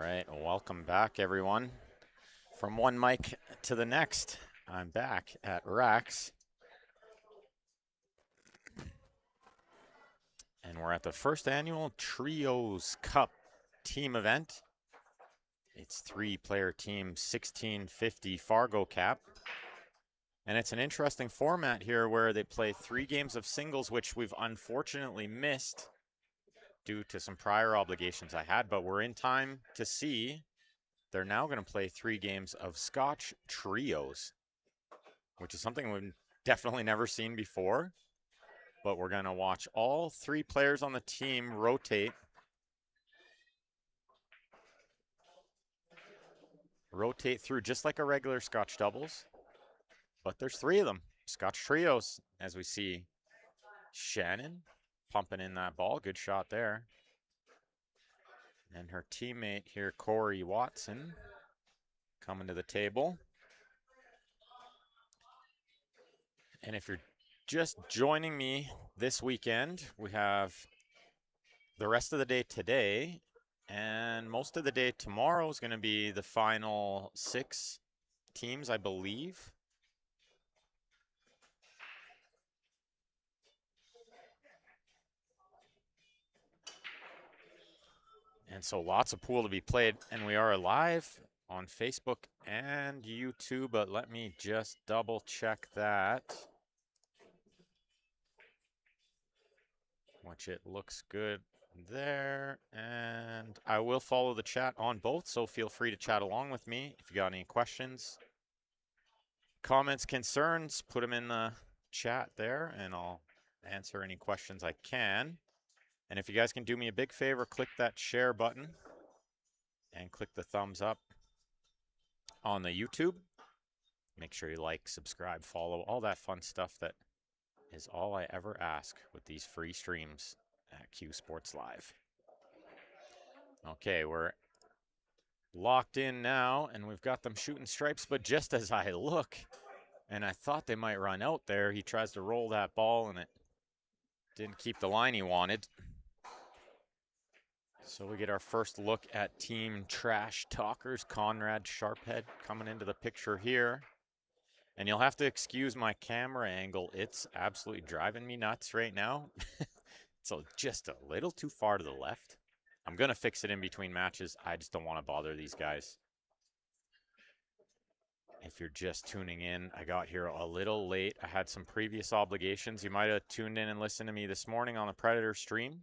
right, welcome back, everyone. From one mic to the next, I'm back at Rax, and we're at the first annual Trios Cup team event. It's 3-player team 1650 Fargo cap, and it's an interesting format here where they play 3 games of singles, which we've unfortunately missed due to some prior obligations I had, but we're in time to see. They're now going to play 3 games of Scotch trios, which is something we've definitely never seen before. But we're going to watch all 3 players on the team rotate through just like a regular Scotch doubles. But there's 3 of them, Scotch trios, as we see Shannon pumping in that ball. Good shot there. And her teammate here, Corey Watson, coming to the table. And if you're just joining me this weekend, we have the rest of the day today, and most of the day tomorrow is going to be the final 6 teams, I believe. And so lots of pool to be played, and we are live on Facebook and YouTube, but let me just double check that, which it looks good there. And I will follow the chat on both, so feel free to chat along with me if you got any questions, comments, concerns. Put them in the chat there, and I'll answer any questions I can. And if you guys can do me a big favor, click that share button and click the thumbs up on the YouTube. Make sure you like, subscribe, follow, all that fun stuff that is all I ever ask with these free streams at Q Sports Live. Okay, we're locked in now, and we've got them shooting stripes, but just as I look, and I thought they might run out there, he tries to roll that ball, and it didn't keep the line he wanted. So we get our first look at Team Trash Talkers. Conrad Sharphead coming into the picture here. And you'll have to excuse my camera angle. It's absolutely driving me nuts right now. So just a little too far to the left. I'm going to fix it in between matches. I just don't want to bother these guys. If you're just tuning in, I got here a little late. I had some previous obligations. You might have tuned in and listened to me this morning on the Predator stream.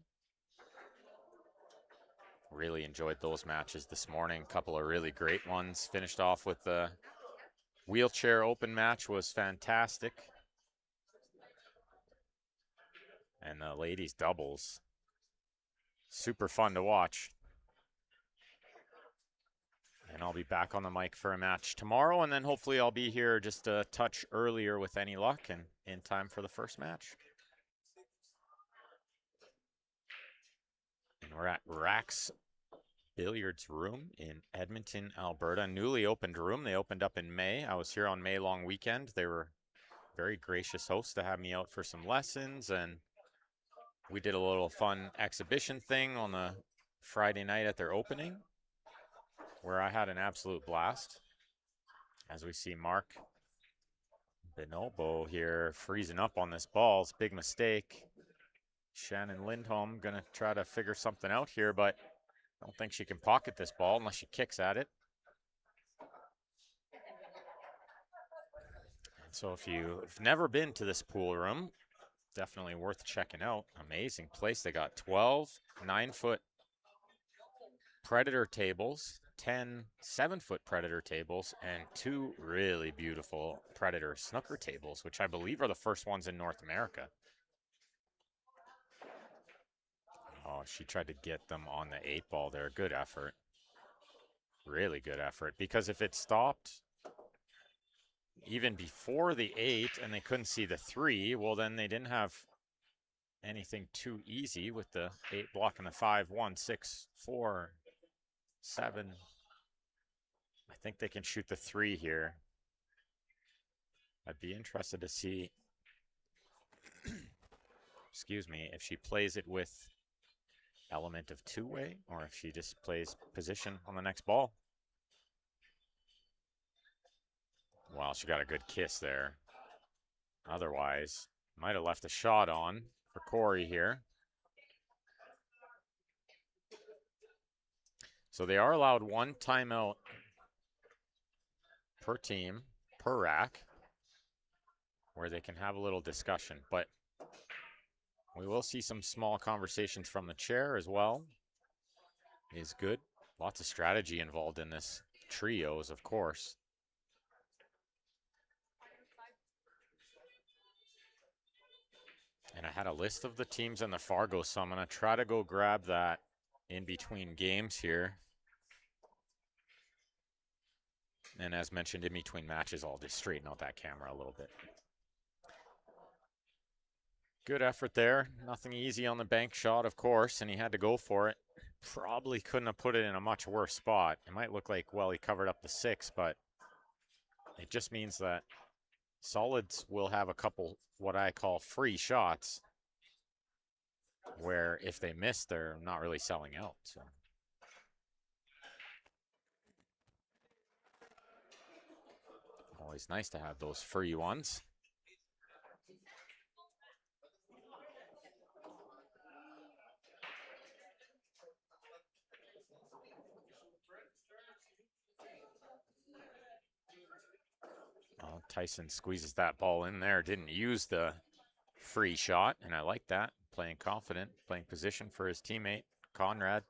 Really enjoyed those matches this morning. A couple of really great ones. Finished off with the wheelchair open match, was fantastic. And the ladies doubles, super fun to watch. And I'll be back on the mic for a match tomorrow, and then hopefully I'll be here just a touch earlier with any luck and in time for the first match. And we're at Rax Billiards Room in Edmonton, Alberta. Newly opened room. They opened up in May. I was here on May long weekend. They were very gracious hosts to have me out for some lessons, and we did a little fun exhibition thing on the Friday night at their opening, where I had an absolute blast. As we see Mark Bonobo here freezing up on this ball. It's a big mistake. Shannon Lindholm going to try to figure something out here, but I don't think she can pocket this ball unless she kicks at it. And so if you've never been to this pool room, definitely worth checking out. Amazing place. They got 12 9-foot Predator tables, 10 7-foot Predator tables, and 2 really beautiful Predator snooker tables, which I believe are the first ones in North America. Oh, she tried to get them on the 8 ball there. Good effort. Really good effort. Because if it stopped even before the 8 and they couldn't see the 3, well, then they didn't have anything too easy with the 8 blocking the 5, 1, 6, 4, 7. I think they can shoot the 3 here. I'd be interested to see, excuse me, if she plays it with element of two-way or if she just plays position on the next ball. Well, she got a good kiss there. Otherwise, might have left a shot on for Corey here. So they are allowed one timeout per team, per rack, where they can have a little discussion. But we will see some small conversations from the chair as well. Is good. Lots of strategy involved in this trios, of course. And I had a list of the teams in the Fargo, so I'm going to try to go grab that in between games here. And as mentioned, in between matches, I'll just straighten out that camera a little bit. Good effort there. Nothing easy on the bank shot, of course, and he had to go for it. Probably couldn't have put it in a much worse spot. It might look like, well, he covered up the 6, but it just means that solids will have a couple what I call free shots where if they miss, they're not really selling out. So. Always nice to have those free ones. Oh, Tyson squeezes that ball in there. Didn't use the free shot, and I like that. Playing confident, playing position for his teammate, Conrad.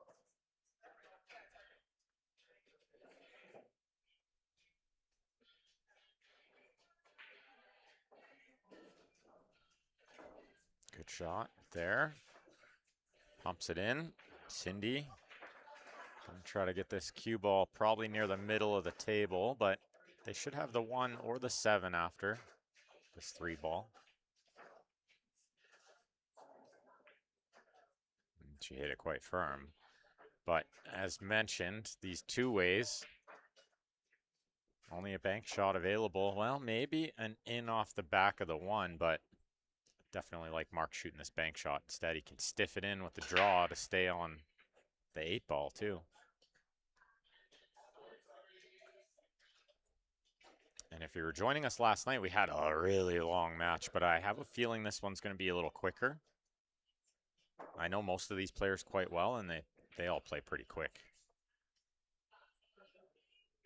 Good shot there. Pumps it in. Cindy. Gonna try to get this cue ball probably near the middle of the table, but they should have the 1 or the 7 after this 3 ball. And she hit it quite firm. But as mentioned, these two ways, only a bank shot available. Well, maybe an in off the back of the 1, but definitely like Mark shooting this bank shot. Instead, he can stiff it in with the draw to stay on the 8 ball too. And if you were joining us last night, we had a really long match, but I have a feeling this one's going to be a little quicker. I know most of these players quite well, and they all play pretty quick.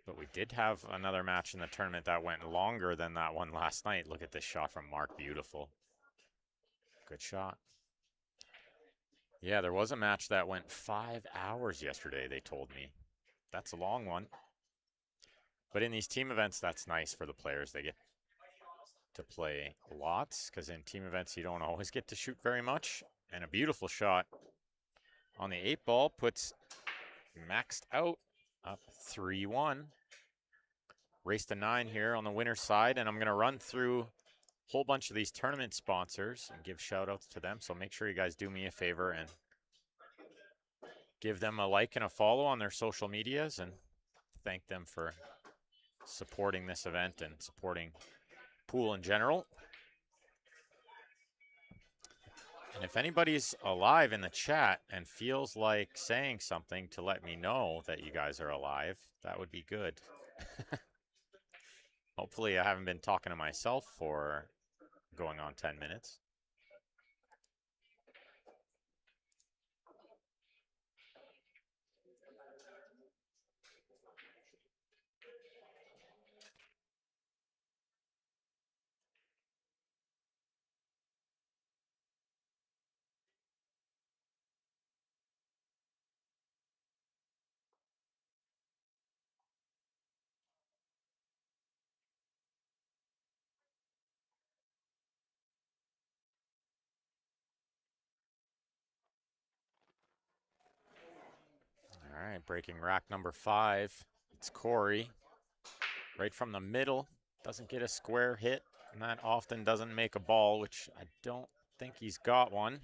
But we did have another match in the tournament that went longer than that one last night. Look at this shot from Mark. Beautiful. Good shot. Yeah, there was a match that went 5 hours yesterday, they told me. That's a long one. But in these team events, that's nice for the players. They get to play lots, because in team events, you don't always get to shoot very much. And a beautiful shot on the 8 ball puts maxed out up 3-1. Race to 9 here on the winner's side, and I'm going to run through a whole bunch of these tournament sponsors and give shout outs to them. So make sure you guys do me a favor and give them a like and a follow on their social medias and thank them for supporting this event and supporting pool in general. And if anybody's alive in the chat and feels like saying something to let me know that you guys are alive, that would be good. Hopefully I haven't been talking to myself for going on 10 minutes. All right, breaking rack number 5. It's Corey. Right from the middle. Doesn't get a square hit, and that often doesn't make a ball, which I don't think he's got one.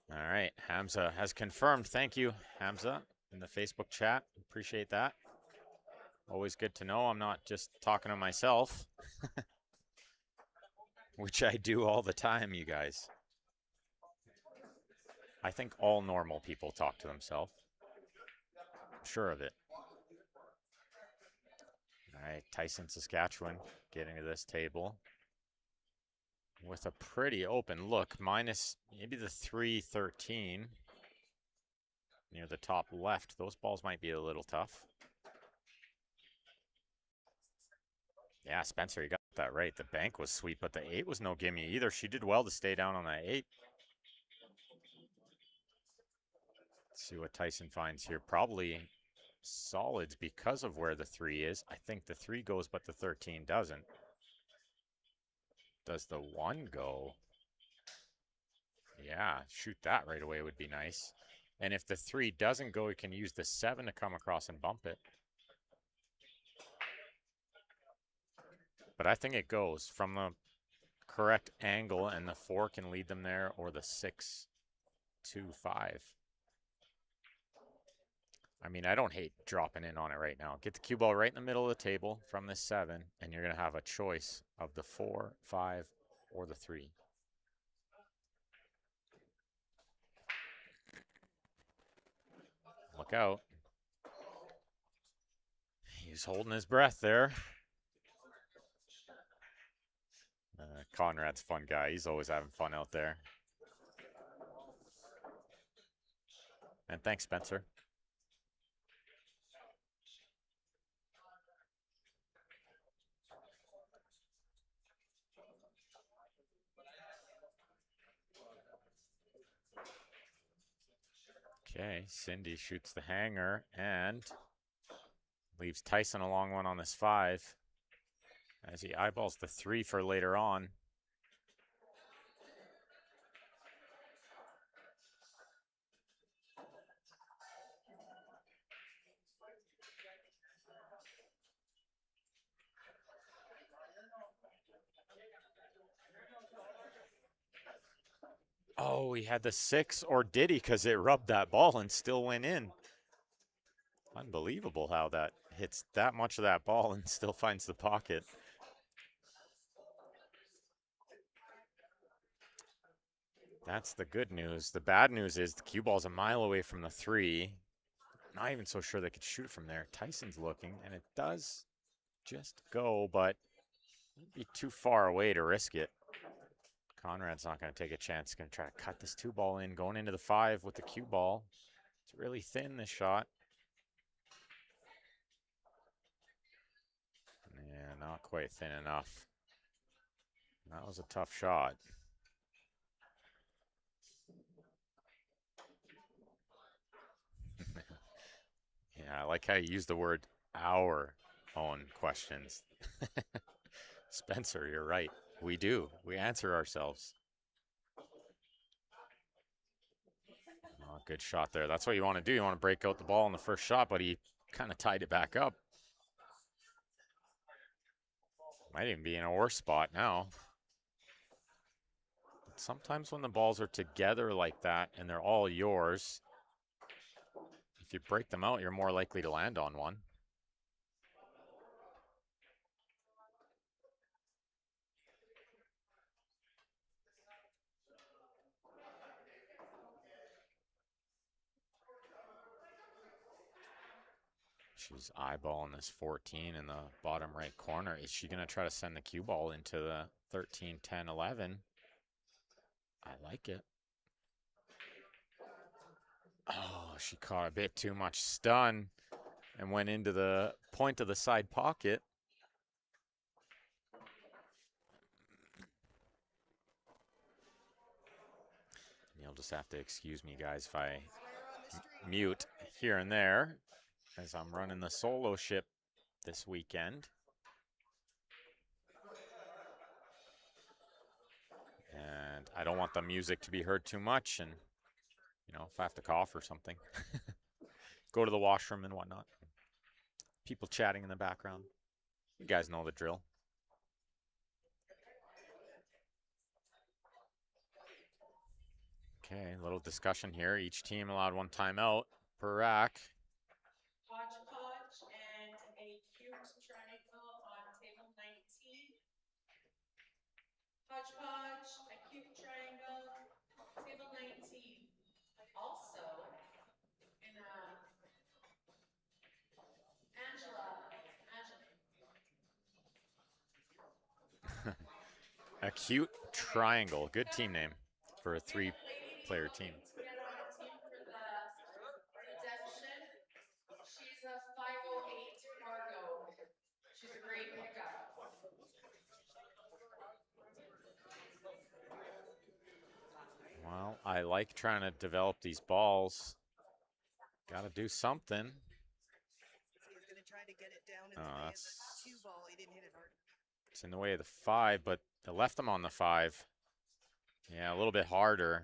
All right, Hamza has confirmed. Thank you, Hamza, in the Facebook chat. Appreciate that. Always good to know I'm not just talking to myself, which I do all the time, you guys. I think all normal people talk to themselves. I'm sure of it. All right, Tyson, Saskatchewan, getting to this table with a pretty open look, minus maybe the 313 near the top left. Those balls might be a little tough. Yeah, Spencer, you got that right. The bank was sweet, but the 8 was no gimme either. She did well to stay down on that 8. Let's see what Tyson finds here. Probably solids because of where the 3 is. I think the 3 goes, but the 13 doesn't. Does the 1 go? Yeah, shoot that right away would be nice. And if the 3 doesn't go, we can use the 7 to come across and bump it. But I think it goes from the correct angle, and the 4 can lead them there, or the 6, 2, 5. I mean, I don't hate dropping in on it right now. Get the cue ball right in the middle of the table from this 7, and you're going to have a choice of the 4, 5, or the 3. Look out. He's holding his breath there. Conrad's a fun guy. He's always having fun out there. And thanks, Spencer. Okay, Cindy shoots the hanger and leaves Tyson a long one on this 5 as he eyeballs the 3 for later on. Oh, he had the 6, or did he? Because it rubbed that ball and still went in. Unbelievable how that hits that much of that ball and still finds the pocket. That's the good news. The bad news is the cue ball's a mile away from the 3. Not even so sure they could shoot it from there. Tyson's looking, and it does just go, but it'd be too far away to risk it. Conrad's not going to take a chance. He's going to try to cut this 2 ball in, going into the 5 with the cue ball. It's really thin, this shot. Yeah, not quite thin enough. That was a tough shot. Yeah, I like how you use the word our own questions. Spencer, you're right. We do. We answer ourselves. Oh, good shot there. That's what you want to do. You want to break out the ball in the first shot, but he kind of tied it back up. Might even be in a worse spot now. But sometimes when the balls are together like that and they're all yours, if you break them out, you're more likely to land on one. She's eyeballing this 14 in the bottom right corner. Is she going to try to send the cue ball into the 13, 10, 11? I like it. Oh, she caught a bit too much stun and went into the point of the side pocket. You'll just have to excuse me, guys, if I mute here and there as I'm running the solo ship this weekend. And I don't want the music to be heard too much, and, you know, if I have to cough or something, go to the washroom and whatnot. People chatting in the background. You guys know the drill. Okay, a little discussion here. Each team allowed 1 timeout per rack. Hodgepodge and a cute triangle on table 19. Hodgepodge, a cute triangle, table 19. Cute Triangle. Good team name for a Okay, the lady we three-player were team. looking to get on a team for the redemption. She's a 508 Fargo. She's a great pickup. Well, I like trying to develop these balls. Got to do something. So he's going to try to get it down in the way of the 2 ball. He didn't hit it hard. It's in the way of the 5, but I left him on the 5. Yeah, a little bit harder.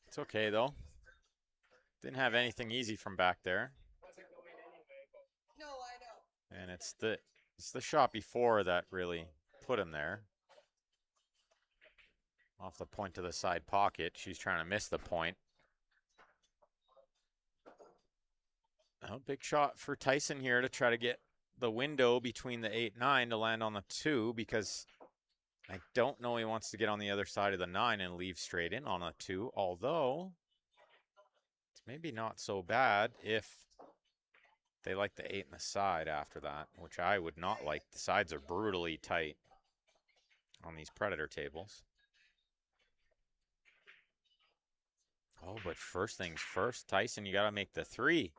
It's okay, though. Didn't have anything easy from back there. No, I know. And it's the shot before that really put him there. Off the point to the side pocket. She's trying to miss the point. Oh, big shot for Tyson here to try to get the window between the 8-9 to land on the 2, because I don't know he wants to get on the other side of the 9 and leave straight in on a 2, although it's maybe not so bad if they like the 8 in the side after that, which I would not like. The sides are brutally tight on these Predator tables. Oh, but first things first, Tyson, you got to make the 3.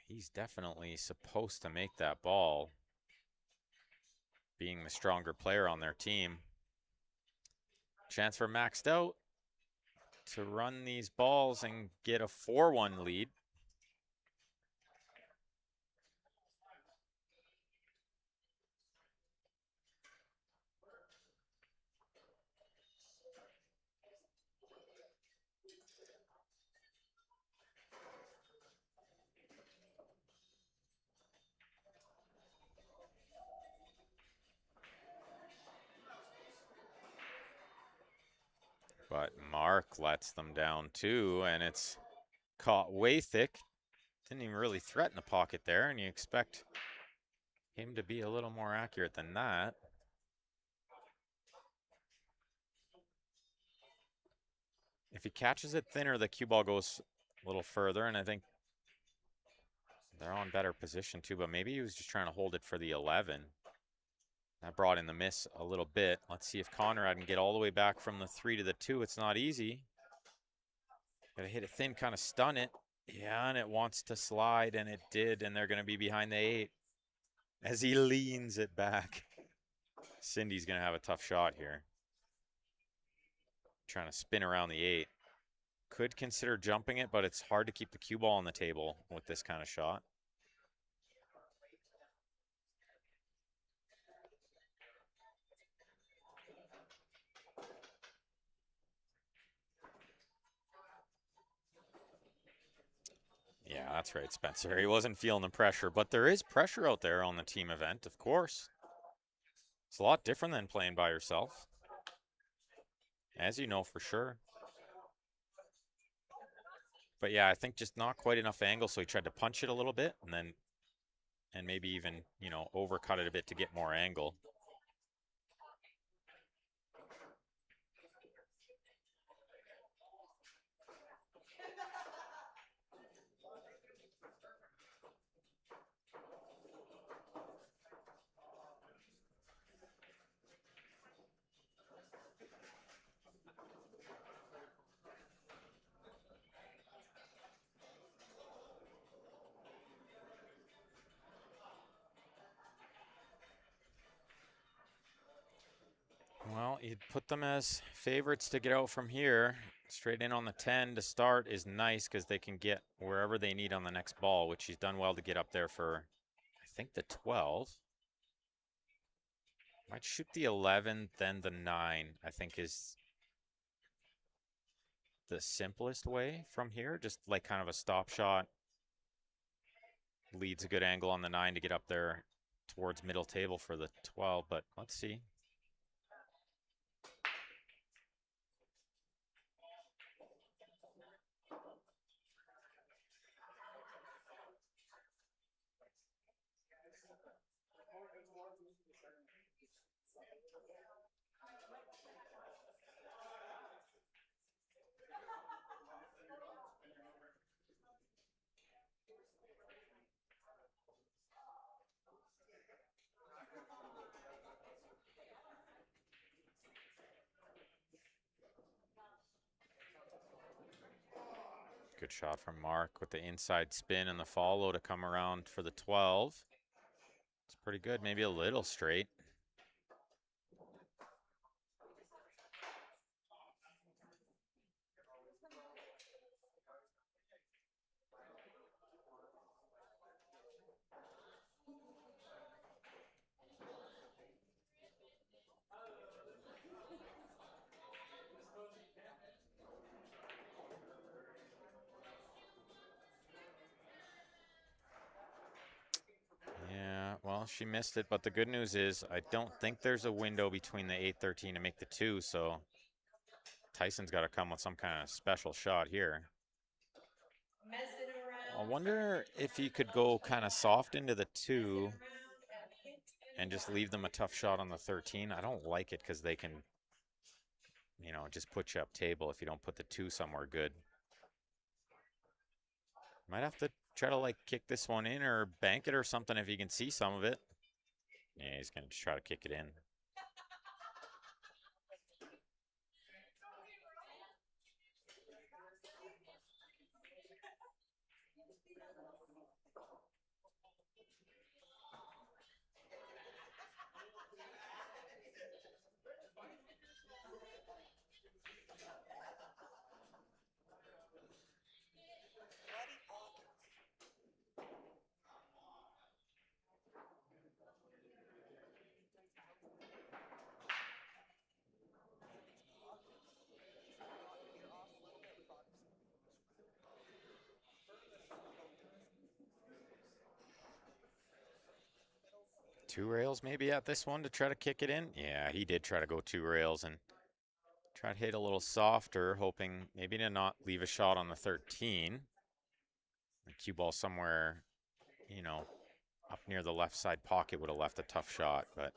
He's definitely supposed to make that ball, being the stronger player on their team. Chance for Maxed Out to run these balls and get a 4-1 lead. But Mark lets them down too, and it's caught way thick. Didn't even really threaten the pocket there, and you expect him to be a little more accurate than that. If he catches it thinner, the cue ball goes a little further, and I think they're on better position too, but maybe he was just trying to hold it for the 11. That brought in the miss a little bit. Let's see if Conrad can get all the way back from the 3 to the 2. It's not easy. Gotta hit it thin, kind of stun it. Yeah, and it wants to slide, and it did, and they're going to be behind the 8 as he leans it back. Cindy's going to have a tough shot here. Trying to spin around the 8. Could consider jumping it, but it's hard to keep the cue ball on the table with this kind of shot. Yeah, that's right, Spencer. He wasn't feeling the pressure, but there is pressure out there on the team event, of course. It's a lot different than playing by yourself, as you know for sure. But yeah, I think just not quite enough angle, so he tried to punch it a little bit and maybe even, you know, overcut it a bit to get more angle. Well, you'd put them as favorites to get out from here. Straight in on the 10 to start is nice because they can get wherever they need on the next ball, which he's done well to get up there for, I think, the 12. Might shoot the 11, then the 9, I think is the simplest way from here. Just like kind of a stop shot. Leads a good angle on the 9 to get up there towards middle table for the 12, but let's see. Good shot from Mark with the inside spin and the follow to come around for the 12. It's pretty good, maybe a little straight. Yeah, well, she missed it, but the good news is I don't think there's a window between the 8-13 to make the 2, so Tyson's got to come with some kind of special shot here. I wonder if he could go kind of soft into the 2 and just leave them a tough shot on the 13. I don't like it because they can, you know, just put you up table if you don't put the 2 somewhere good. Might have to try to like kick this one in or bank it or something if you can see some of it. Yeah, he's gonna just try to kick it in. Two rails maybe at this one to try to kick it in. Yeah, he did try to go 2 rails and try to hit a little softer, hoping maybe to not leave a shot on the 13. The cue ball somewhere, you know, up near the left side pocket would have left a tough shot, but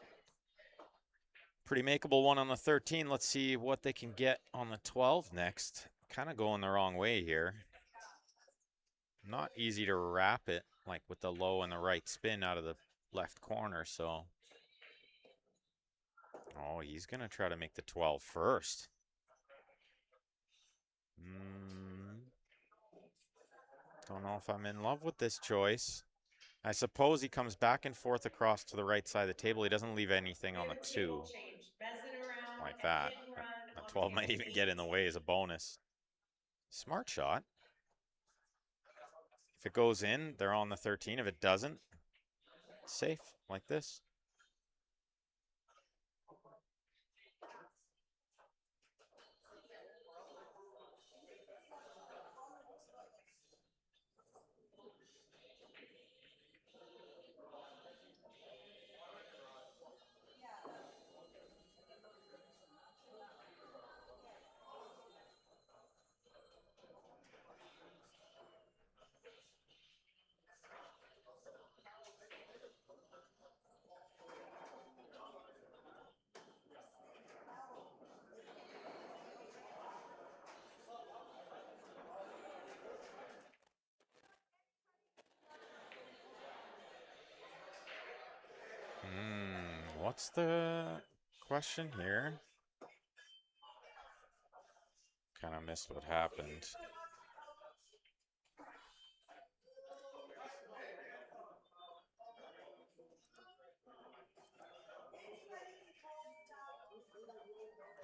pretty makeable one on the 13. Let's see what they can get on the 12 next. Kind of going the wrong way here. Not easy to wrap it, like with the low and the right spin out of the left corner, so. Oh, he's going to try to make the 12 first. Don't know if I'm in love with this choice. I suppose he comes back and forth across to the right side of the table. He doesn't leave anything on the 2 like that. A 12 might even get in the way as a bonus. Smart shot. If it goes in, they're on the 13. If it doesn't, safe like this. What's the question here? Kind of missed what happened.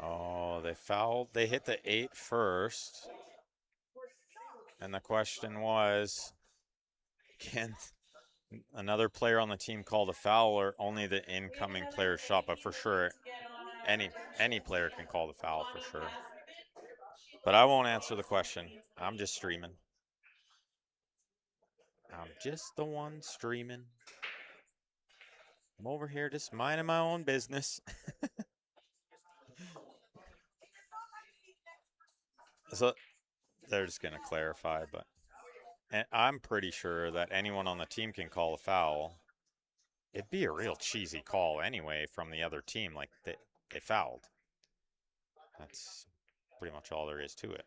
Oh, they fouled. They hit the 8 first. And the question was, can another player on the team call the foul or only the incoming player's shot? But for sure, any player can call the foul for sure. But I won't answer the question. I'm just streaming. I'm just the one streaming. I'm over here just minding my own business. So they're just going to clarify, but and I'm pretty sure that anyone on the team can call a foul. It'd be a real cheesy call anyway from the other team, like they fouled. That's pretty much all there is to it.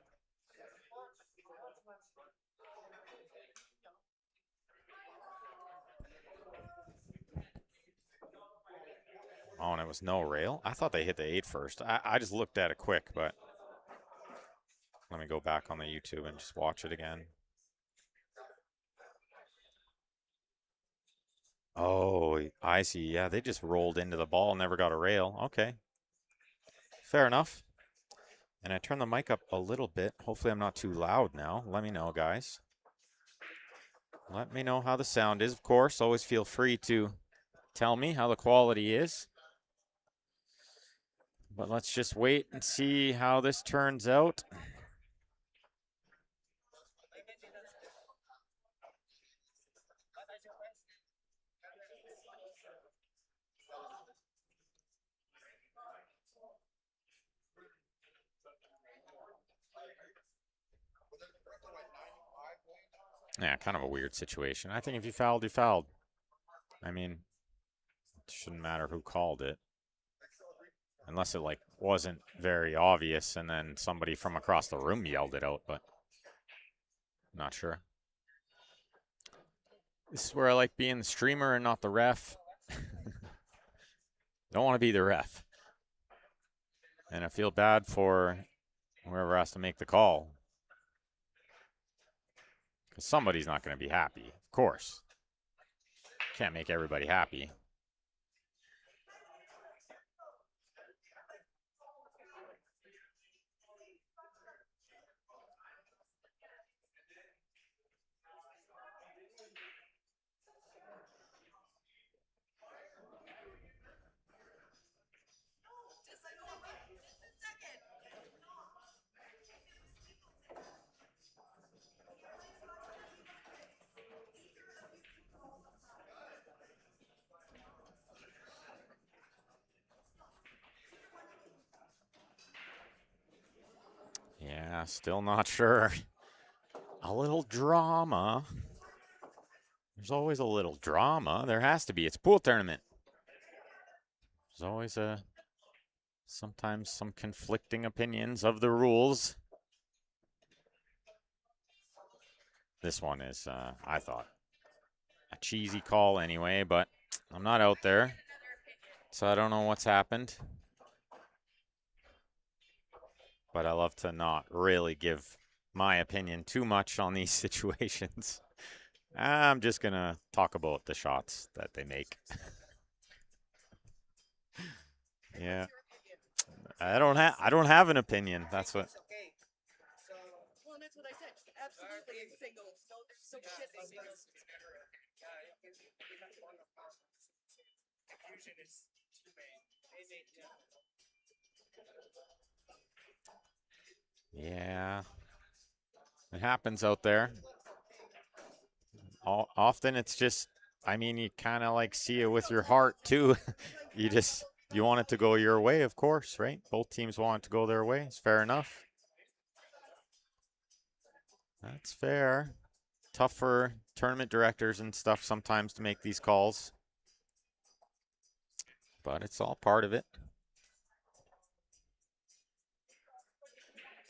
Oh, and it was no rail? I thought they hit the 8 first. I just looked at it quick, but Let me go back on the YouTube and just watch it again. Oh, I see. Yeah, they just rolled into the ball, never got a rail. Okay. Fair enough. And I turn the mic up a little bit. Hopefully I'm not too loud now. Let me know, guys. Let me know how the sound is, of course. Always feel free to tell me how the quality is. But let's just wait and see how this turns out. Yeah, kind of a weird situation. I think if you fouled, you fouled. I mean, it shouldn't matter who called it. Unless it like wasn't very obvious and then somebody from across the room yelled it out, but not sure. This is where I like being the streamer and not the ref. Don't want to be the ref. And I feel bad for whoever has to make the call. Because somebody's not going to be happy, of course. Can't make everybody happy. Yeah, still not sure. A little drama. There's always a little drama. There has to be. It's a pool tournament. There's always sometimes some conflicting opinions of the rules. This one is, I thought, a cheesy call anyway, but I'm not out there, so I don't know what's happened. But I love to not really give my opinion too much on these situations. I'm just going to talk about the shots that they make. Yeah. I don't have an opinion. That's what. Well, that's what I said. Absolutely in singles. No, there's some shit in singles. Yeah. It happens out there. Often it's just, I mean, you kind of like see it with your heart too. You want it to go your way, of course, right? Both teams want it to go their way. It's fair enough. That's fair. Tough for tournament directors and stuff sometimes to make these calls. But it's all part of it.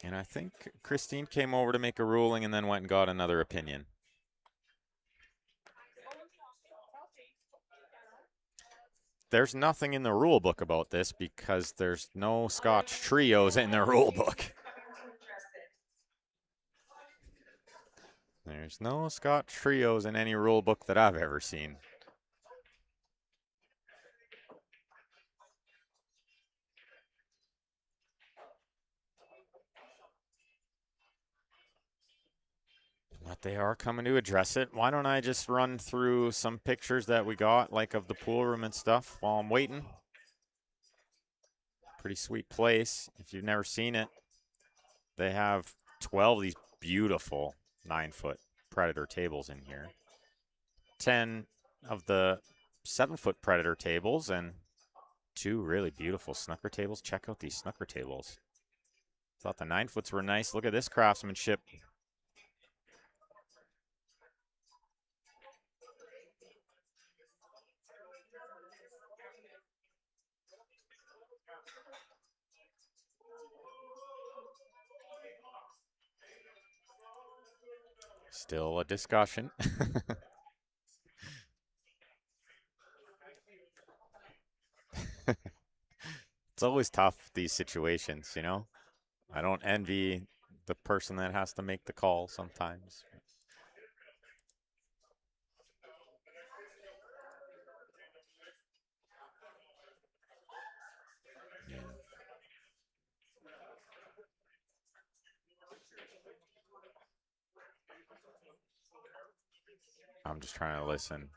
And I think Christine came over to make a ruling and then went and got another opinion. There's nothing in the rule book about this because there's no Scotch trios in the rule book. There's no Scotch trios in any rule book that I've ever seen. But they are coming to address it. Why don't I just run through some pictures that we got, like of the pool room and stuff, while I'm waiting? Pretty sweet place. If you've never seen it, they have 12 of these beautiful 9-foot Predator tables in here. 10 of the 7-foot Predator tables and 2 really beautiful snooker tables. Check out these snooker tables. Thought the 9-foots were nice. Look at this craftsmanship. Still a discussion. It's always tough, these situations, you know? I don't envy the person that has to make the call sometimes. Yeah. I'm just trying to listen.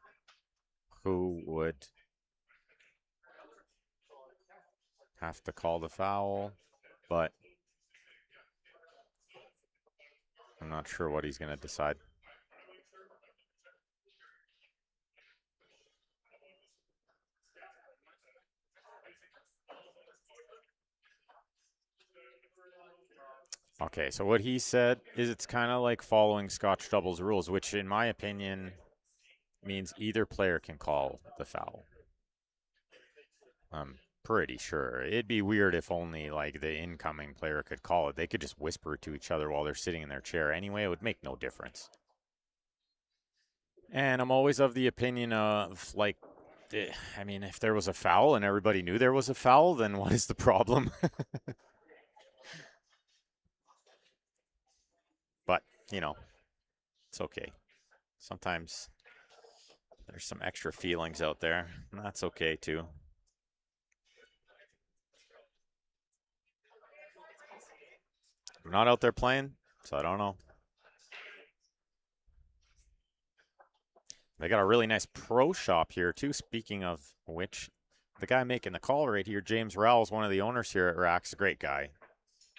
Who would have to call the foul? But I'm not sure what he's going to decide. Okay, so what he said is it's kind of like following Scotch doubles rules, which in my opinion means either player can call the foul. I'm pretty sure. It'd be weird if only like the incoming player could call it. They could just whisper it to each other while they're sitting in their chair. Anyway, it would make no difference. And I'm always of the opinion of like, I mean, if there was a foul and everybody knew there was a foul, then what is the problem? But, you know, it's okay. Sometimes there's some extra feelings out there, and that's okay too. I'm not out there playing, so I don't know. They got a really nice pro shop here too. Speaking of which, the guy making the call right here, James Rowell, is one of the owners here at Rack's. A great guy,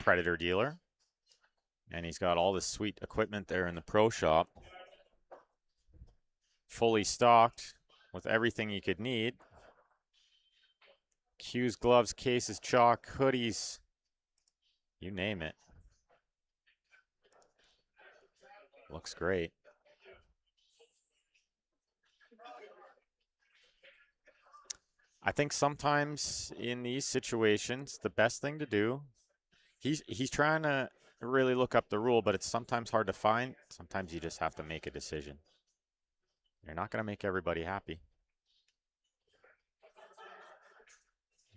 Predator dealer. And he's got all this sweet equipment there in the pro shop. Fully stocked with everything you could need. Cues, gloves, cases, chalk, hoodies, you name it. Looks great. I think sometimes in these situations, the best thing to do, he's trying to really look up the rule, but it's sometimes hard to find. Sometimes you just have to make a decision. You're not going to make everybody happy.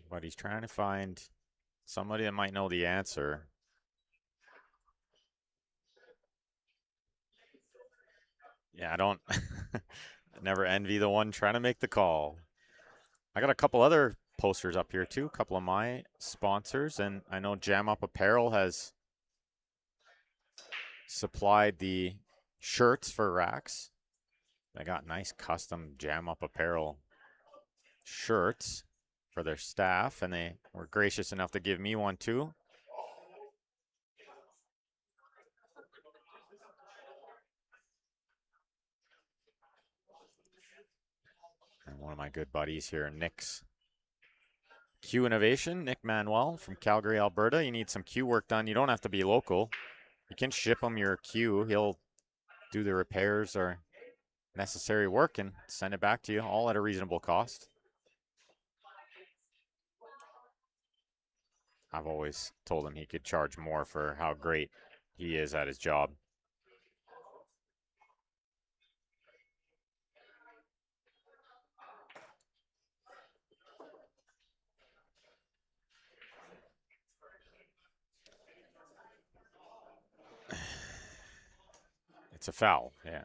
But he's trying to find somebody that might know the answer. Yeah, I don't never envy the one trying to make the call. I got a couple other posters up here too, a couple of my sponsors, and I know Jam Up Apparel has supplied the shirts for Racks. They got nice custom Jam Up Apparel shirts for their staff, and they were gracious enough to give me one too. And one of my good buddies here, Nick's Q Innovation, Nick Manuel from Calgary, Alberta. You need some Q work done. You don't have to be local. You can ship him your Q. He'll do the repairs or necessary work and send it back to you, all at a reasonable cost. I've always told him he could charge more for how great he is at his job. It's a foul, yeah.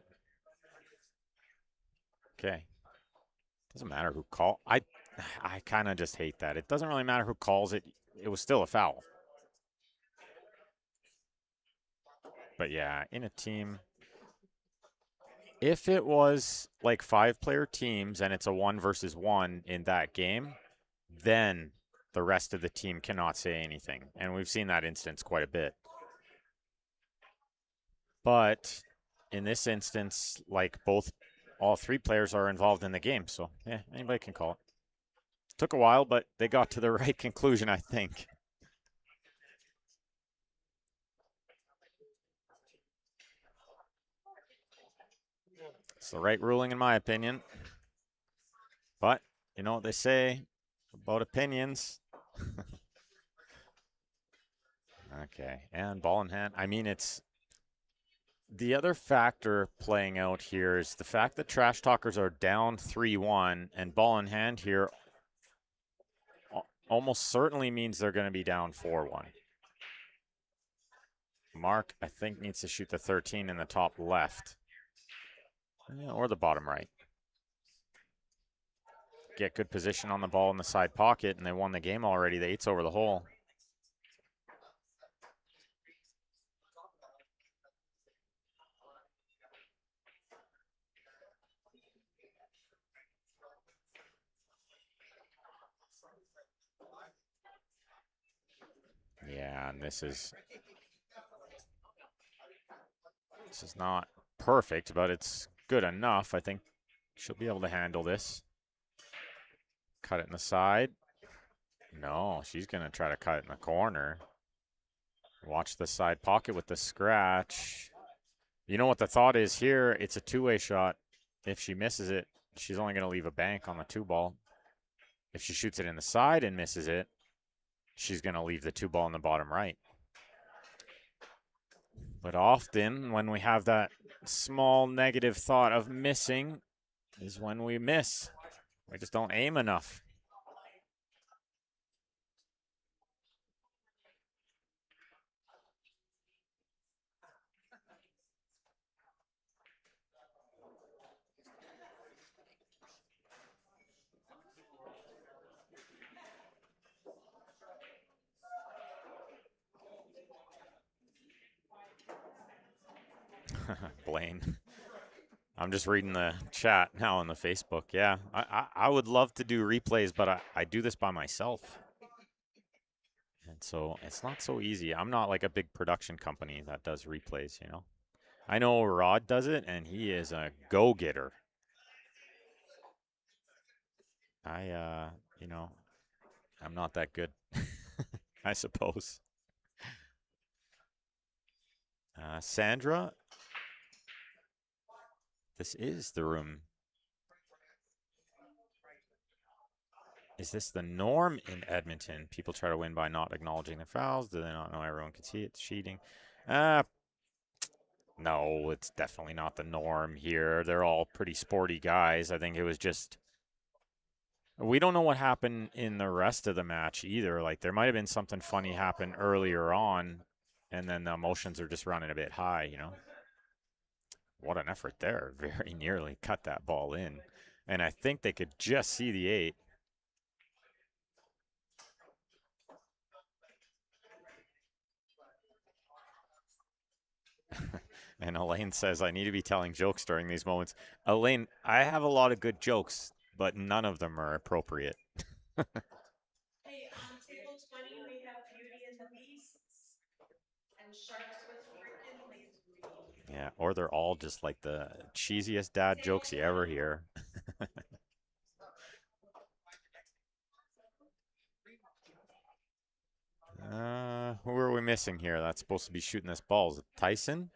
Okay. Doesn't matter who call. I kind of just hate that. It doesn't really matter who calls it. It was still a foul. But yeah, in a team, if it was like 5-player teams and it's a 1-versus-1 in that game, then the rest of the team cannot say anything. And we've seen that instance quite a bit. But in this instance, like all 3 players are involved in the game. So yeah, anybody can call it. Took a while, but they got to the right conclusion, I think. It's the right ruling in my opinion. But you know what they say about opinions. Okay, and ball in hand. I mean, it's the other factor playing out here is the fact that Trash Talkers are down 3-1 and ball in hand here almost certainly means they're going to be down 4-1. Mark, I think, needs to shoot the 13 in the top left. Yeah, or the bottom right. Get good position on the ball in the side pocket, and they won the game already. The 8's over the hole. Yeah, and this is not perfect, but it's good enough. I think she'll be able to handle this. Cut it in the side. No, she's going to try to cut it in the corner. Watch the side pocket with the scratch. You know what the thought is here? It's a two-way shot. If she misses it, she's only going to leave a bank on the 2-ball. If she shoots it in the side and misses it, she's going to leave the 2-ball in the bottom right. But often when we have that small negative thought of missing is when we miss. We just don't aim enough. Blaine. I'm just reading the chat now on the Facebook. Yeah, I would love to do replays, but I do this by myself. And so it's not so easy. I'm not like a big production company that does replays, you know. I know Rod does it, and he is a go-getter. You know, I'm not that good, I suppose. Sandra, this is the room. Is this the norm in Edmonton? People try to win by not acknowledging the fouls. Do they not know everyone can see it's cheating? No, it's definitely not the norm here. They're all pretty sporty guys. I think it was just, we don't know what happened in the rest of the match either. Like, there might have been something funny happen earlier on, and then the emotions are just running a bit high, you know? What an effort there. Very nearly cut that ball in. And I think they could just see the 8. And Elaine says, I need to be telling jokes during these moments. Elaine, I have a lot of good jokes, but none of them are appropriate. Hey, on table 20, we have Beauty and the Beasts and Sharks with freaking laser beams. Yeah, or they're all just like the cheesiest dad jokes you ever hear. Who are we missing here? That's supposed to be shooting this ball. Is it Tyson?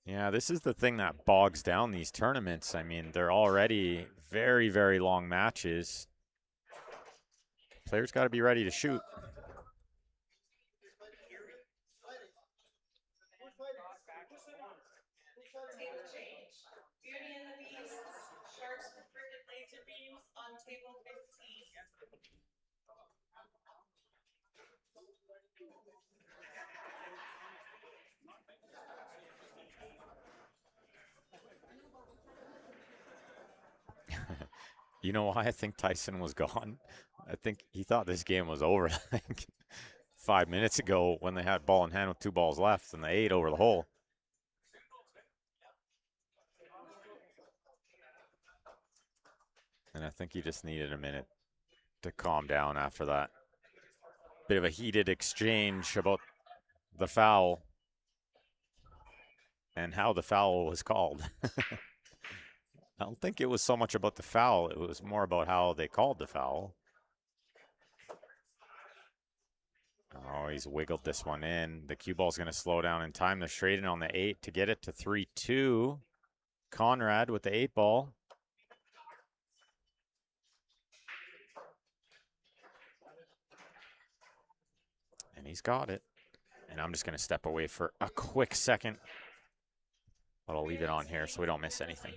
Yeah, this is the thing that bogs down these tournaments. I mean, they're already very, very long matches. Players got to be ready to shoot. Table change. Beauty and the Beasts, Sharks with freaking laser beams on table 15. You know why I think Tyson was gone? I think he thought this game was over like 5 minutes ago when they had ball in hand with 2 balls left and the 8 over the hole. And I think he just needed a minute to calm down after that. Bit of a heated exchange about the foul and how the foul was called. I don't think it was so much about the foul. It was more about how they called the foul. Oh, he's wiggled this one in. The cue ball's going to slow down in time. They're straight in on the 8 to get it to 3-2. Conrad with the 8 ball. And he's got it. And I'm just going to step away for a quick second. But I'll leave it on here so we don't miss anything.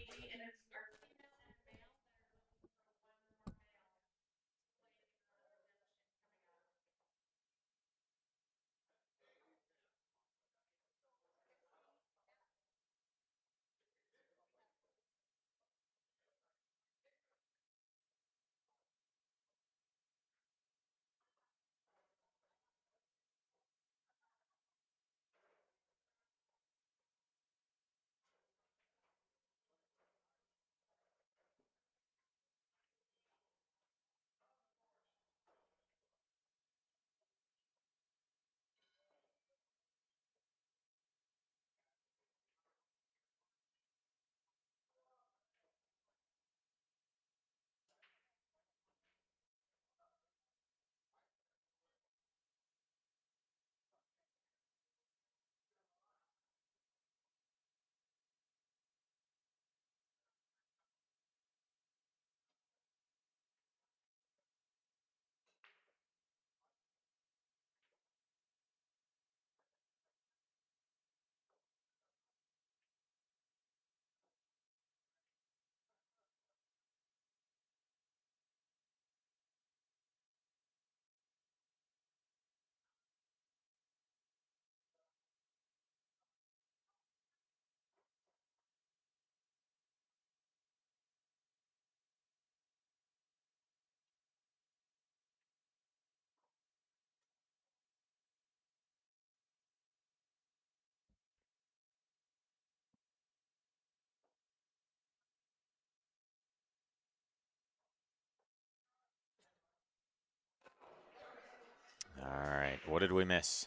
All right, what did we miss?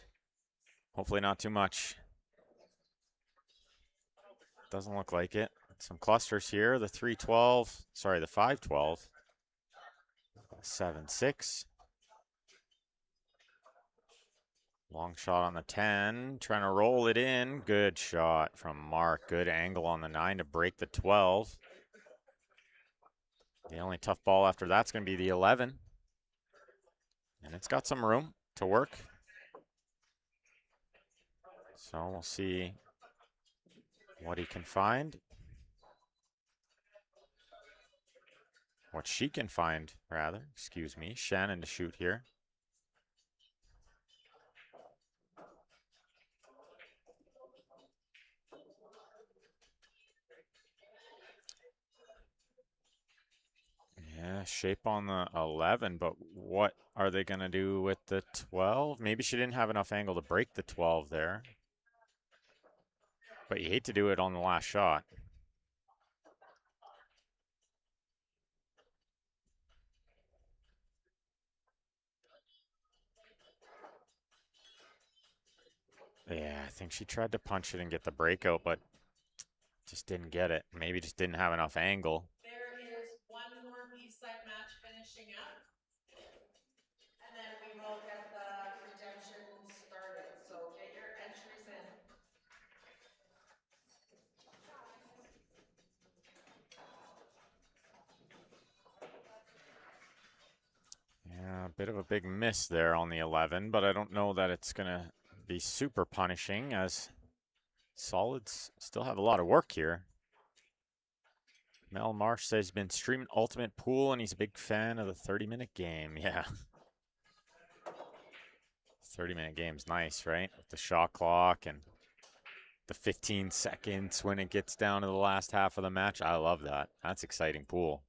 Hopefully not too much. Doesn't look like it. Some clusters here. The 3-12, sorry, the 5-12. 7-6. Long shot on the 10, trying to roll it in. Good shot from Mark. Good angle on the 9 to break the 12. The only tough ball after that's going to be the 11. And it's got some room to work. So we'll see what he can find. What she can find, rather. Excuse me. Shannon to shoot here. Yeah, shape on the 11, but what are they going to do with the 12? Maybe she didn't have enough angle to break the 12 there. But you hate to do it on the last shot. Yeah, I think she tried to punch it and get the breakout, but just didn't get it. Maybe just didn't have enough angle. There is one more B-side match finishing up. And then we will get the redemption started. So get your entries in. Yeah, a bit of a big miss there on the 11, but I don't know that it's going to be super punishing, as solids still have a lot of work here. Mel Marsh says he's been streaming Ultimate Pool and he's a big fan of the 30-minute game. Yeah. 30-minute game's nice, right? With the shot clock and the 15 seconds when it gets down to the last half of the match. I love that. That's exciting pool.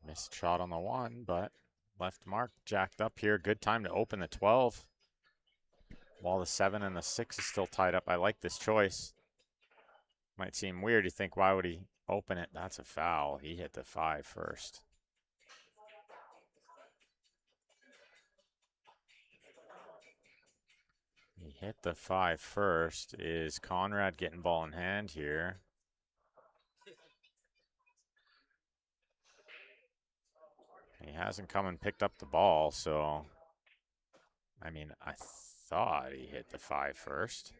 Missed shot on the 1, but left mark jacked up here. Good time to open the 12. While the 7 and the 6 is still tied up. I like this choice. Might seem weird. You think, why would he open it? That's a foul. He hit the 5 first. He hit the 5 first. Is Conrad getting ball in hand here? He hasn't come and picked up the ball, so I mean, I thought he hit the 5 first.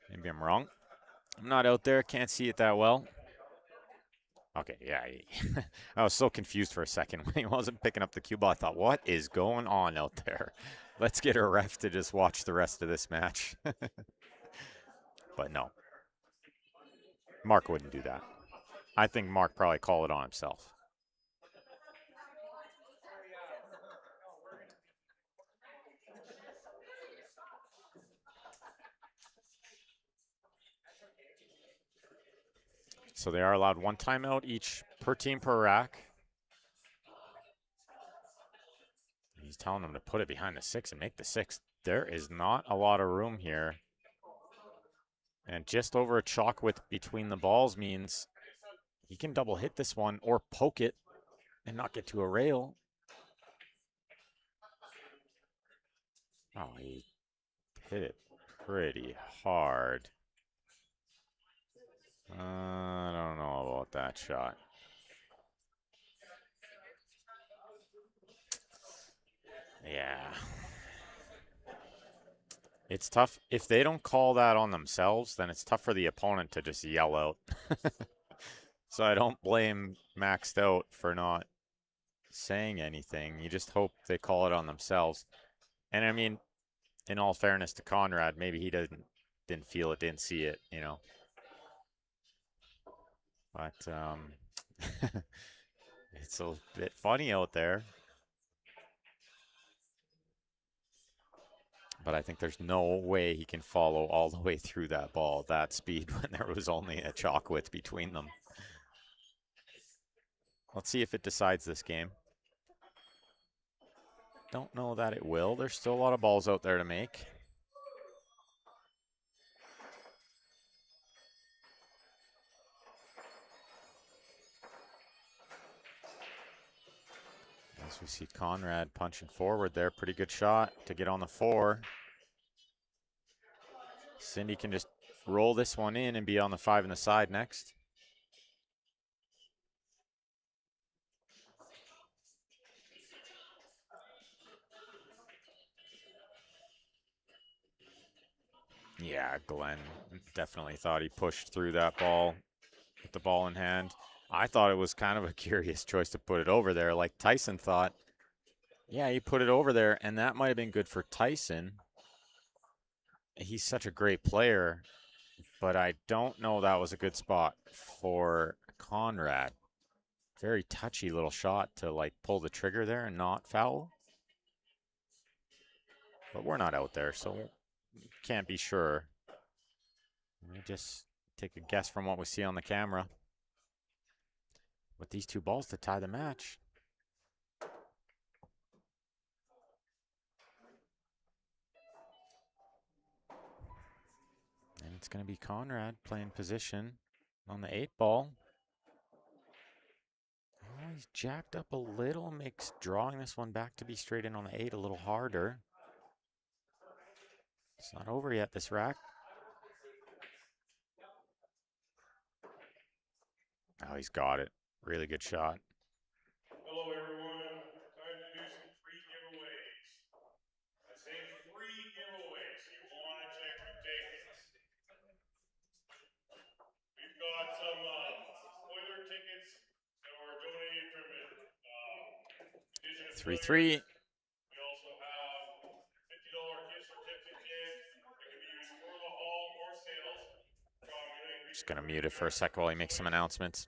Maybe I'm wrong. I'm not out there, can't see it that well. Okay, yeah. I was so confused for a second when he wasn't picking up the cue ball. I thought, what is going on out there? Let's get a ref to just watch the rest of this match. But no. Mark wouldn't do that. I think Mark probably called it on himself. So they are allowed one timeout each per team per rack. He's telling them to put it behind the 6 and make the 6. There is not a lot of room here. And just over a chalk width between the balls means he can double hit this one or poke it and not get to a rail. Oh, he hit it pretty hard. I don't know about that shot. Yeah. It's tough. If they don't call that on themselves, then it's tough for the opponent to just yell out. So I don't blame Maxed Out for not saying anything. You just hope they call it on themselves. And I mean, in all fairness to Conrad, maybe he didn't feel it, didn't see it, you know. But it's a bit funny out there. But I think there's no way he can follow all the way through that ball at that speed when there was only a chalk width between them. Let's see if it decides this game. Don't know that it will. There's still a lot of balls out there to make. As we see Conrad punching forward there. Pretty good shot to get on the 4. Cindy can just roll this one in and be on the 5 in the side next. Yeah, Glenn definitely thought he pushed through that ball with the ball in hand. I thought it was kind of a curious choice to put it over there. Like Tyson thought, yeah, he put it over there, and that might have been good for Tyson. He's such a great player, but I don't know that was a good spot for Conrad. Very touchy little shot to like pull the trigger there and not foul. But we're not out there, so can't be sure. We just take a guess from what we see on the camera. With these 2 balls to tie the match. And it's going to be Conrad playing position on the 8 ball. Oh, he's jacked up a little, makes drawing this one back to be straight in on the 8 a little harder. It's not over yet, this rack. Oh, he's got it. Really good shot. Hello, everyone. Time to do some free giveaways. I say free giveaways. You want to check your tickets. We've got some Oiler tickets that were donated from Indigenous 3-3. players. We also have $50 gift certificate that can be used for the hall or sales from Just going to mute it for a sec while he makes some announcements.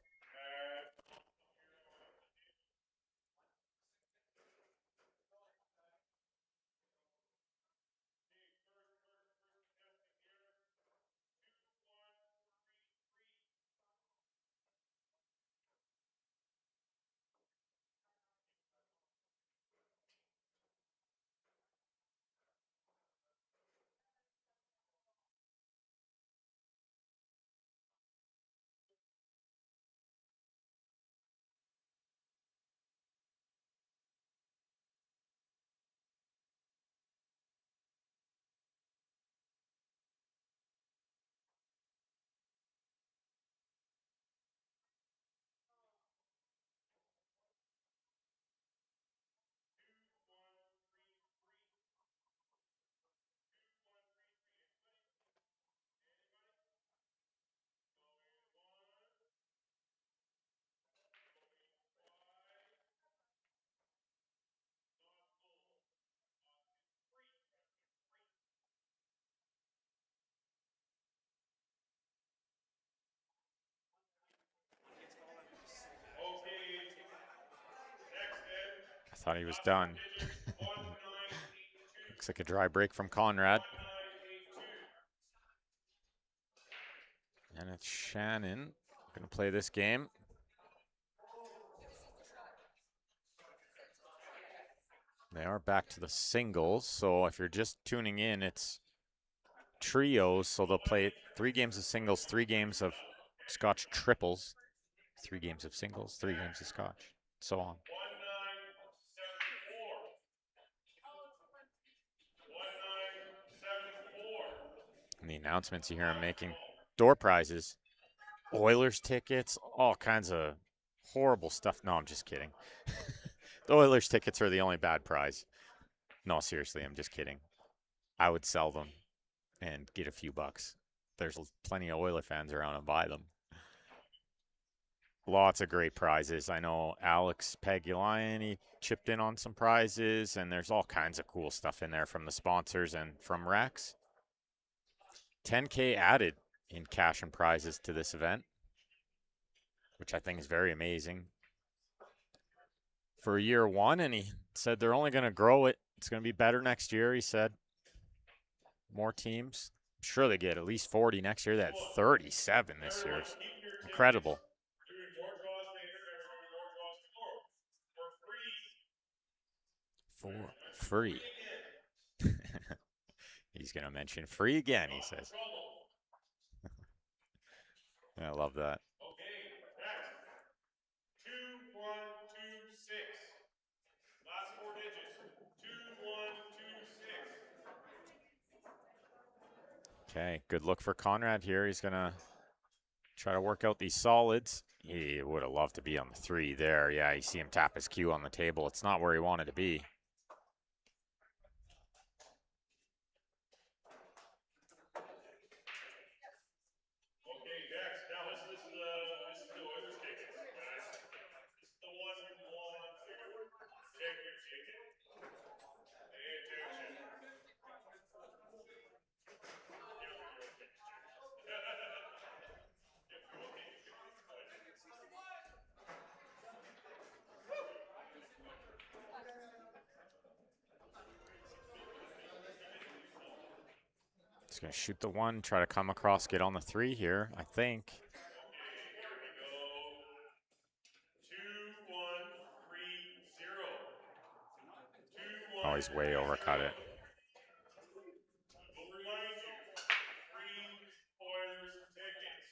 I thought he was done. Looks like a dry break from Conrad. And it's Shannon going to play this game. They are back to the singles, so if you're just tuning in, it's trios, so they'll play 3 games of singles, 3 games of Scotch triples, 3 games of singles, 3 games of Scotch, so on. 1974. And the announcements you hear him making, door prizes, Oilers tickets, all kinds of horrible stuff. No, I'm just kidding. The Oilers tickets are the only bad prize. No, seriously, I'm just kidding. I would sell them and get a few bucks. There's plenty of Oiler fans around and buy them. Lots of great prizes. I know Alex Paguliani chipped in on some prizes, and there's all kinds of cool stuff in there from the sponsors and from Rex. 10K added in cash and prizes to this event, which I think is very amazing. For year 1, and he said they're only going to grow it. It's going to be better next year, he said. More teams. I'm sure they get at least 40 next year. They had 37 this year. It's incredible. For free. He's going to mention free again, he says. I love that. Okay, next. 2126. Okay, good look for Conrad here. He's going to try to work out these solids. He would have loved to be on the 3 there. Yeah, you see him tap his cue on the table. It's not where he wanted to be. Okay, next. Now this is the Oilers tickets, guys. This is the one you want to check your ticket. Pay attention. Yeah, you're okay, Mr. If you're okay, you can keep going. He's going to shoot the 1, try to come across, get on the 3 here, I think. Okay, here we go. 2130. Oh, he's way overcut 2130. it. I will remind you, 3 Oilers tickets.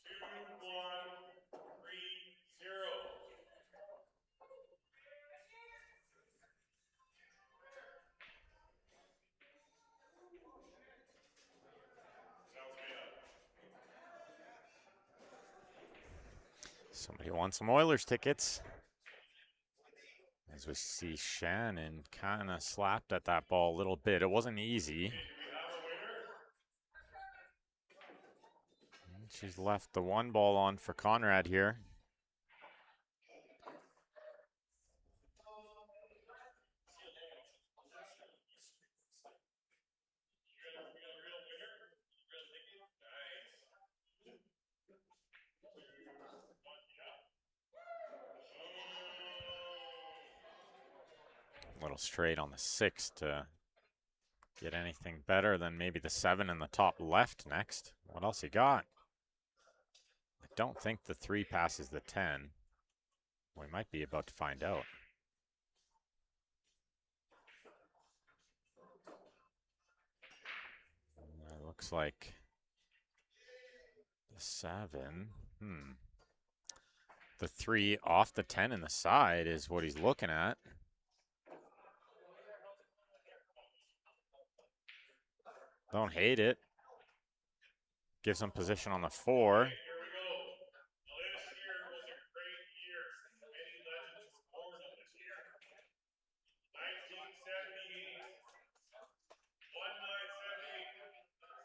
2130. Sounds good. Somebody wants some Oilers tickets. As we see Shannon kind of slapped at that ball a little bit. It wasn't easy. Okay, do we have a winner? She's left the 1 ball on for Conrad here. We got a real winner? Real ticket? Nice. 2, 1, yeah. A little straight on the 6 to get anything better than maybe the 7 in the top left next. What else he got? I don't think the 3 passes the 10. We might be about to find out. It looks like the 7. The 3 off the 10 in the side is what he's looking at. Don't hate it. Gives him position on the 4. Okay, here we go. This year was a great year. Many legends were born in this year. 1978. 1978.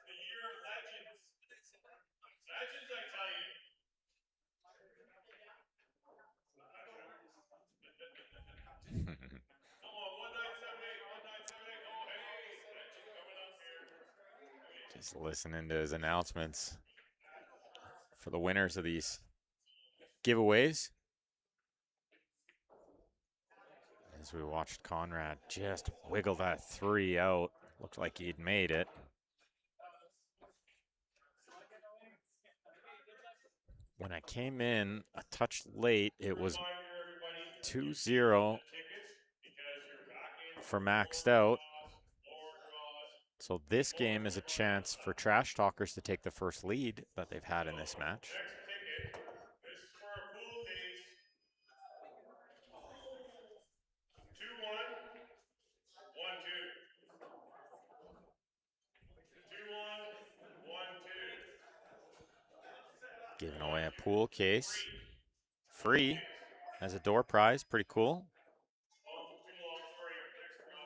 The year of legends. Legends, I tell you. Come on, 1978, 1978. Oh, hey, legend coming up here. Just listening to his announcements for the winners of these giveaways. As we watched Conrad just wiggle that 3 out. Looked like he'd made it. When I came in a touch late, it was Reminder, everybody, 2-0 tickets because you're back in for maxed out. more draws. So this game is a chance for Trash Talkers to take the first lead that they've had in this match. Next ticket. This is for a pool case. 2112. 2112. Giving away a pool case. Free as a door prize. Pretty cool. Oh, too long. Sorry. Next draw.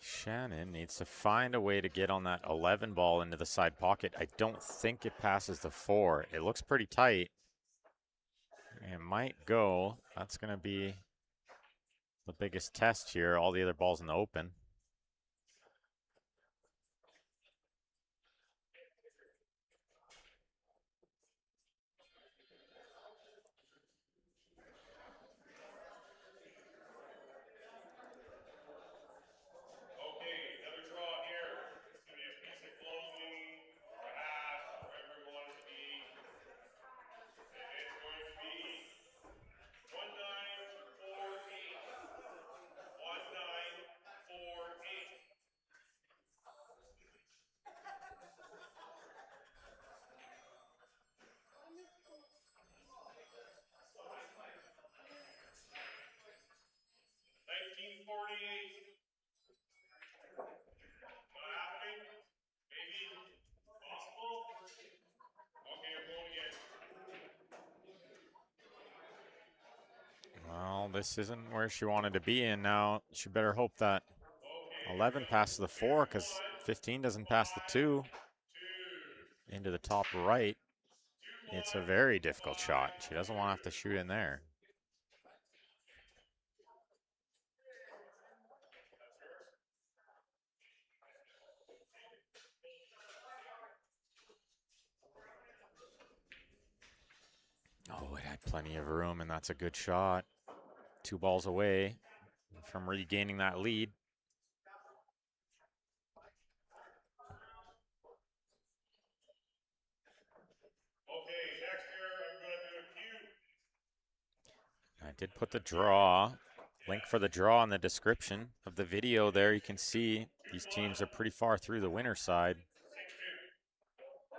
Shannon needs to find a way to get on that 11 ball into the side pocket. I don't think it passes the 4. It looks pretty tight. It might go. That's going to be the biggest test here. All the other balls in the open. Okay, another draw here. It's going to be a piece of clothing or a hat, whatever you want it to be. It's going to be 1948. 1948. 48. Not happening. Maybe. Possible. Okay, you're blowing again. Well, this isn't where she wanted to be in now. She better hope that Okay, 11 passes the 4 because 15 doesn't pass the 2 2. into the top right. 2 It's a 1. very difficult 5 shot. She doesn't want to have to 2. shoot in there. Oh, it had plenty of room, and that's a good shot. 2 balls away from regaining that lead. Okay, next here I'm going to do a cue. I did put the draw, link for the draw in the description of the video there. You can see these teams are pretty far through the winner's side. 6-2. 2-1,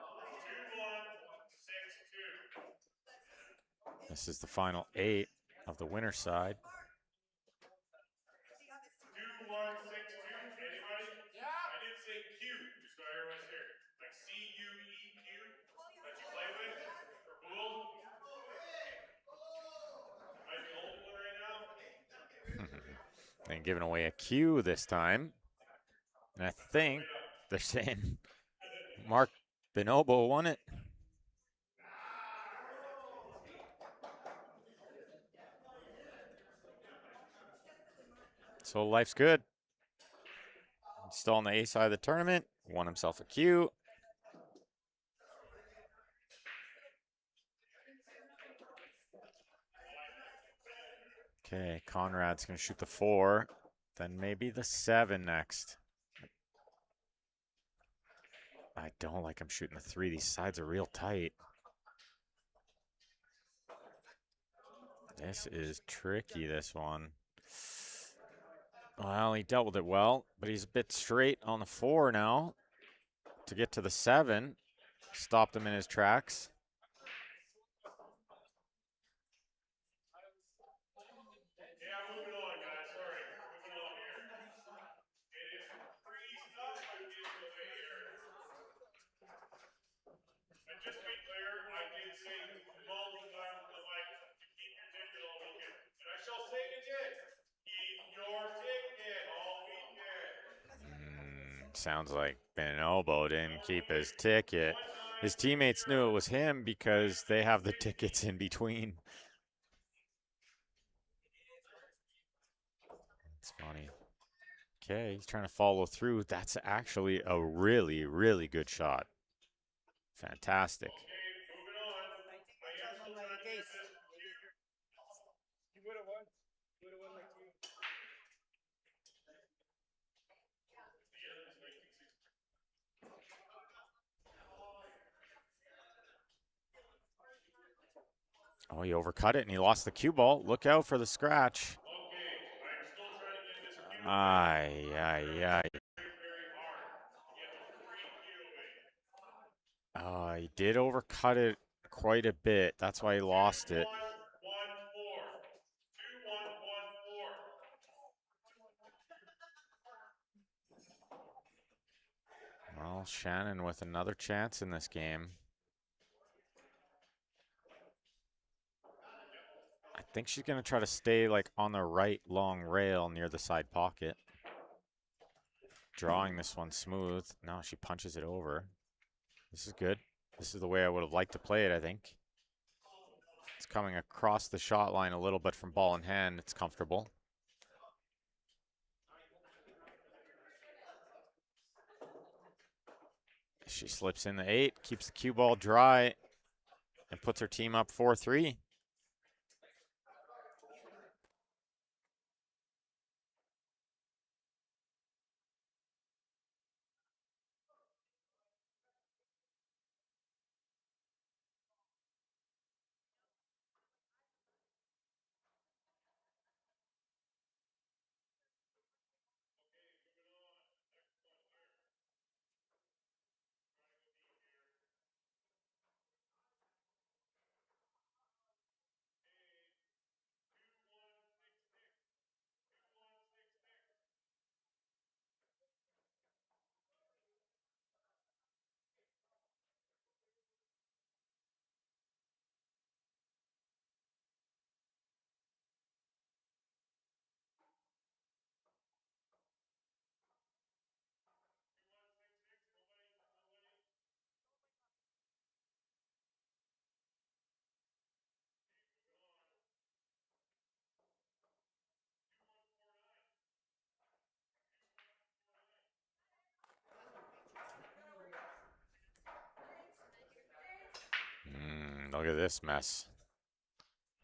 6-2. This is the final 8 of the winner's side. 2-1, 6-2. Anybody? Yeah. I didn't say Q, just so everyone's here. Like CUEQ that you play with for pool. Am I the only one right now? And giving away a cue this time. And I think Straight up. they're saying Mark Bonobo won it. So life's good. He's still on the A side of the tournament. Won himself a cue. Okay, Conrad's going to shoot the 4. Then maybe the 7 next. I don't like him shooting the 3. These sides are real tight. This is tricky, this one. Well, he dealt with it well, but he's a bit straight on the 4 now. To get to the 7, stopped him in his tracks. Yeah, moving on, guys. Sorry. Moving on here. It is freezing up again over here. And just to be clear, I did say multiple times on the mic to keep your ticket all weekend. And I shall say it again. Keep your ticket all weekend. Sounds like Bonobo didn't keep his ticket. His teammates knew it was him because they have the tickets in between. It's funny. Okay, he's trying to follow through. That's actually a really, really good shot. Fantastic. Okay, moving on. I am still trying to get this cue. You would have won. You would have won like two. Oh, he overcut it and he lost the cue ball. Look out for the scratch. Okay, I'm still trying to get this cue. Ay, ay, ay. Very, very hard to get the free cue away. He did overcut it quite a bit. That's why he lost it. 2-1-1-4. 2-1-1-4. Well, Shannon with another chance in this game. I think she's going to try to stay like on the right long rail near the side pocket. Drawing this one smooth. No, she punches it over. This is good. This is the way I would have liked to play it, I think. It's coming across the shot line a little bit from ball in hand. It's comfortable. She slips in the 8, keeps the cue ball dry, and puts her team up 4-3. look at this mess.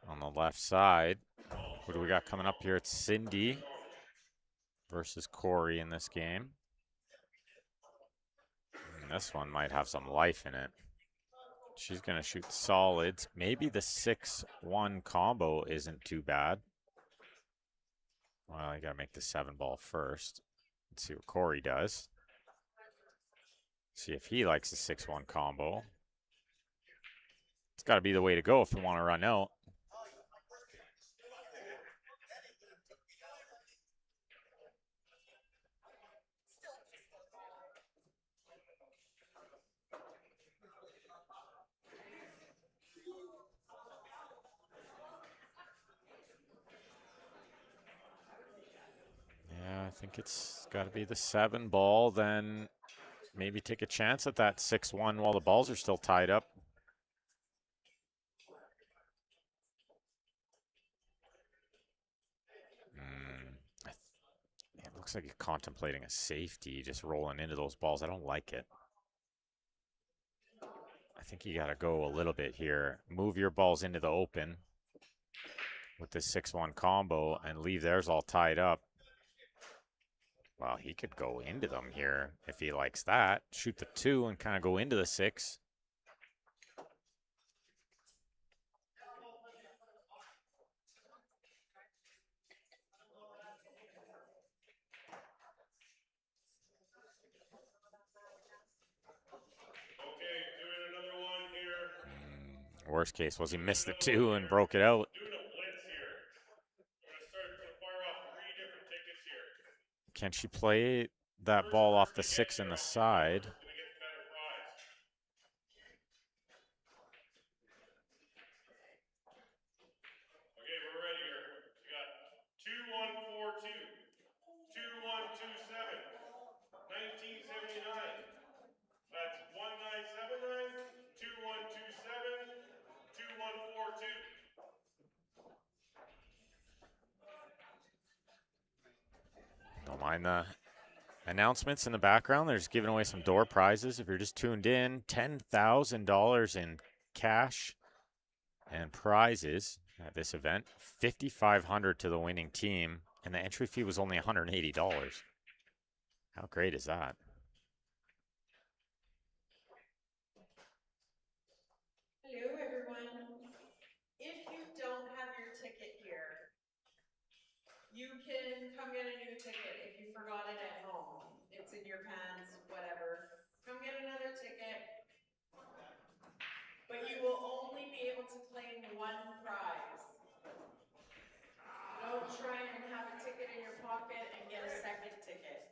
On the left side, who do we got coming up here? It's Cindy versus Corey in this game. And this one might have some life in it. She's going to shoot solids. Maybe the 6-1 combo isn't too bad. Well, you got to make the 7-ball first. Let's see what Corey does. See if he likes the 6-1 combo. It's got to be the way to go if you want to run out. Yeah, I think it's got to be the 7-ball, then maybe take a chance at that 6-1 while the balls are still tied up. It looks like you're contemplating a safety, just rolling into those balls. I don't like it. I think you got to go a little bit here. Move your balls into the open with this 6-1 combo and leave theirs all tied up. Well, he could go into them here if he likes that. Shoot the 2 and kind of go into the 6. Okay, doing another one here. Worst case was he missed the 2 and broke it out. Doing a blitz here. Gonna fire off 3 different tickets here. Can she play that ball off the 6 in the side? Gonna get the better prize. Okay, we're ready here. We got 2142, 2127, 1979. That's 1979, 2127, 2142. Don't mind the announcements in the background. They're just giving away some door prizes. If you're just tuned in, $10,000 in cash and prizes at this event. $5,500 to the winning team, and the entry fee was only $180. How great is that? Hello, everyone. If you don't have your ticket here, you can come get a new ticket if you forgot it at home. It's in your pants, whatever. Come get another ticket. But you will only be able to claim 1 prize. Don't try and have a ticket in your pocket and get a second ticket.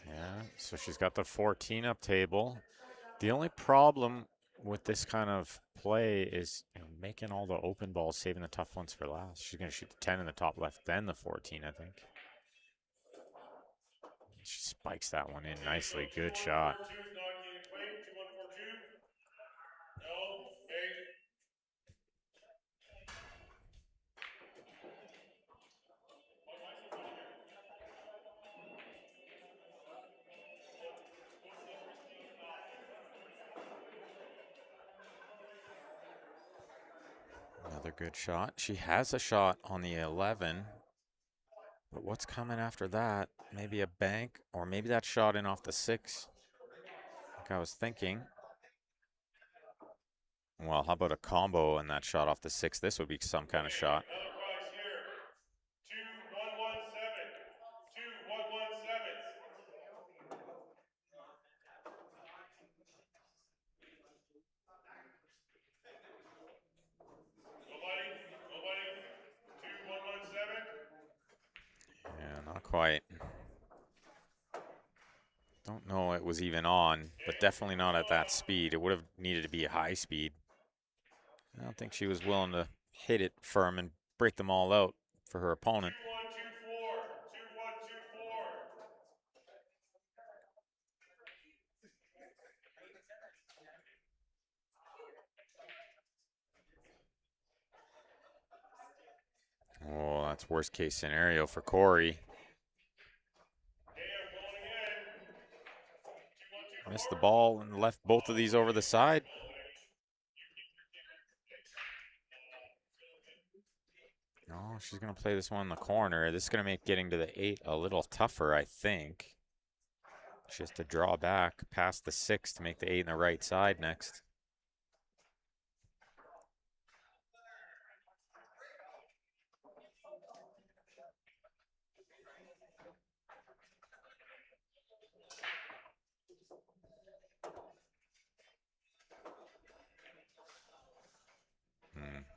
Yeah, so she's got the 14 up table. The only problem with this kind of play is making all the open balls, saving the tough ones for last. She's going to shoot the 10 in the top left, then the 14, I think. She spikes that one in nicely. Good shot. 2142 is not getting claimed. 2142. No. Okay. Why is it funny here? Another good shot. She has a shot on the 11. But what's coming after that? Maybe a bank, or maybe that shot in off the 6. Like I was thinking. Well, how about a combo and that shot off the 6? This would be some kind of shot. Another prize here. 2117. 2117. Nobody? Nobody? 2117. Yeah, not quite. Don't know it was even on, but definitely not at that speed. It would have needed to be a high speed. I don't think she was willing to hit it firm and break them all out for her opponent. 2124. 2124. That's worst case scenario for Corey. Okay, I'm going again. 2 1 2 Missed 4. the ball and left both of these over the side. Oh, she's going to play this one in the corner. This is going to make getting to the 8 a little tougher, I think. She has to draw back past the 6 to make the 8 in the right side next.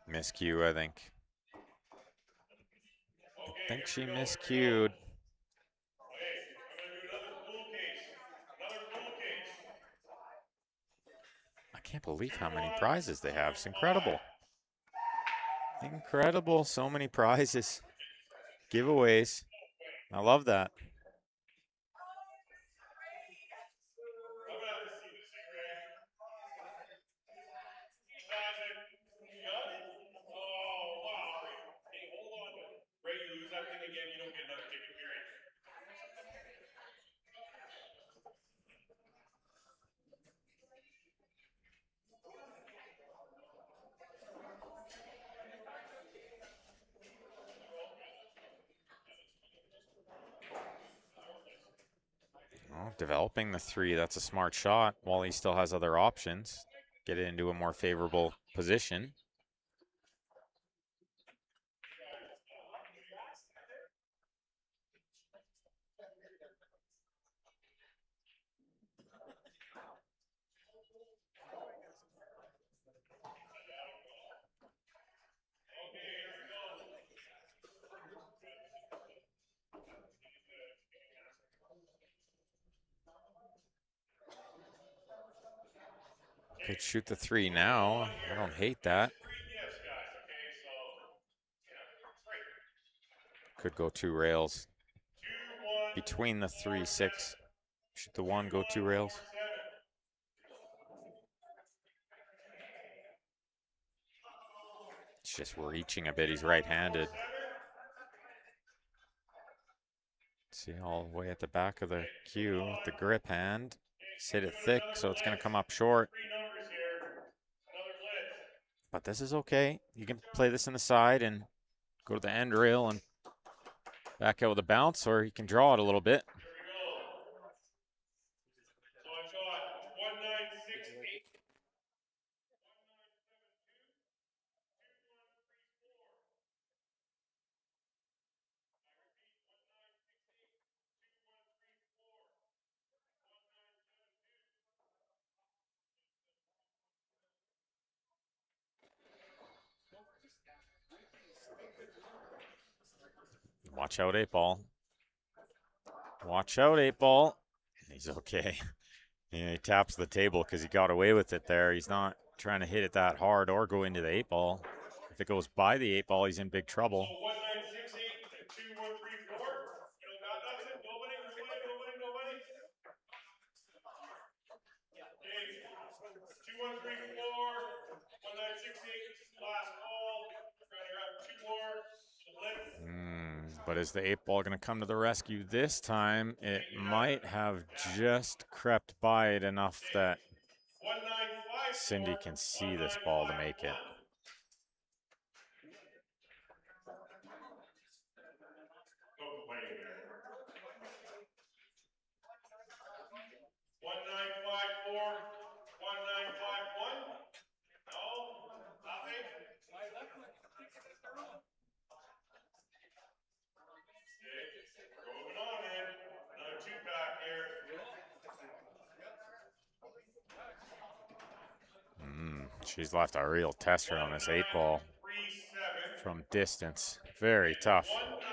Miscue, I think. I think she miscued. Okay, I'm going to do another pool case. Another pool case. I can't believe 2 how many 1 prizes they have. It's 5. incredible. Incredible. So many prizes. Giveaways. I love that. I'm going to have to see this, Ray. He has it. You got it? Oh, wow. Hey, hold on. Ray, you lose that thing again, you don't get another ticket, period. Oh, developing the 3. That's a smart shot while he still has other options. Get it into a more favorable position. Okay, here we go. Could shoot the 3 What's going now. on I here? don't hate There's that. 3 gifts, guys, okay? So, yeah, 3. Could go 2 rails. 2 1 Between the 4 3, 7. 6. Shoot the 1, 2 go 2 1 4 rails. 7. It's just reaching a bit. 2 He's 1 4 right-handed. 7. See, all the way at the back of the Okay, moving cue with on. the grip hand. Okay, He's hit I'm it doing thick, another so it's going to blitz. come up short. 3 numbers here. Another blitz. But this is okay. You can play this in the side and go to the end rail and back out with a bounce, or you can draw it a little bit. Here we go. So I've got 1968. 1962. Watch out, 8-ball. Watch out, 8-ball. He's okay. Yeah, he taps the table because he got away with it there. He's not trying to hit it that hard or go into the 8-ball. If it goes by the 8-ball, he's in big trouble. So 1968 and 2134. You don't got nothing? Nobody? Nobody? Nobody? Nobody? Okay. 2134. 1968. This is the last call. We're gonna grab 2 more. The blitz. But is the 8-ball going to come to the rescue this time? It Okay, you have might have just crept by it enough that 1954. Cindy can see this ball to make it. 1951. No complaining there. 1954. 1951. No, nothing. Okay, we're moving on then. Another 2-pack here. She's left a real tester on this 8-ball 1937 from distance. Very and tough. 1950.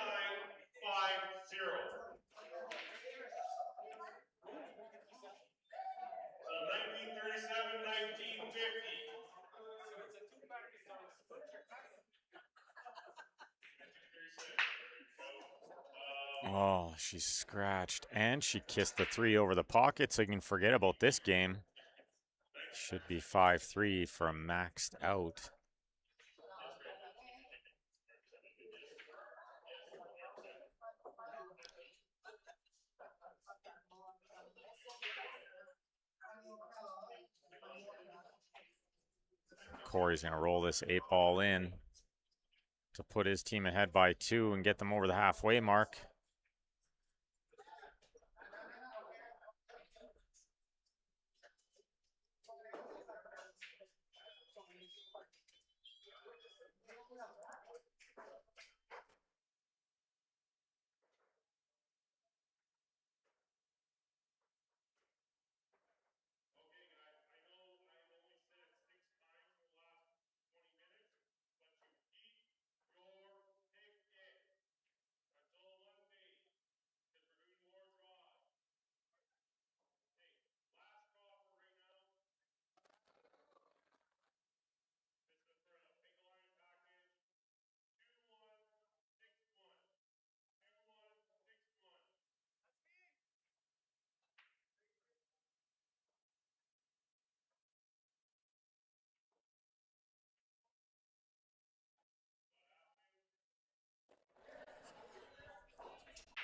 So 1937, 1950. Oh, she's scratched. And she kissed the 3 over the pocket, so you can forget about this game. Should be 5-3 from maxed out. Corey's going to roll this 8-ball in to put his team ahead by 2 and get them over the halfway mark. Okay, guys, I know I've only said it 6 times in the last 20 minutes, but you keep your ticket until 1 day, because we're doing more draws. Hey, last draw for right now. This is for a big line package. 2161.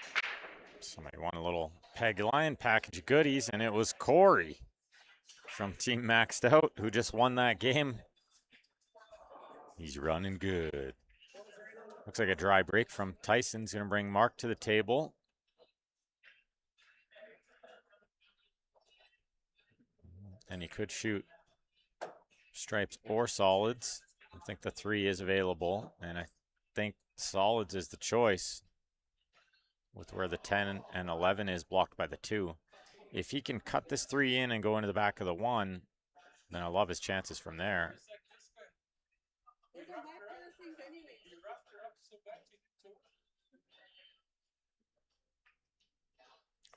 2161. Somebody won a little Peg Lion package of goodies, and it was Corey from Team Maxed Out who just won that game. He's running good. Looks like a dry break from Tyson's going to bring Mark to the table. And he could shoot stripes or solids. I think the 3 is available, and I think solids is the choice with where the 10 and 11 is blocked by the 2. If he can cut this 3 in and go into the back of the 1, then I love his chances from there. Those are my piercings anyways.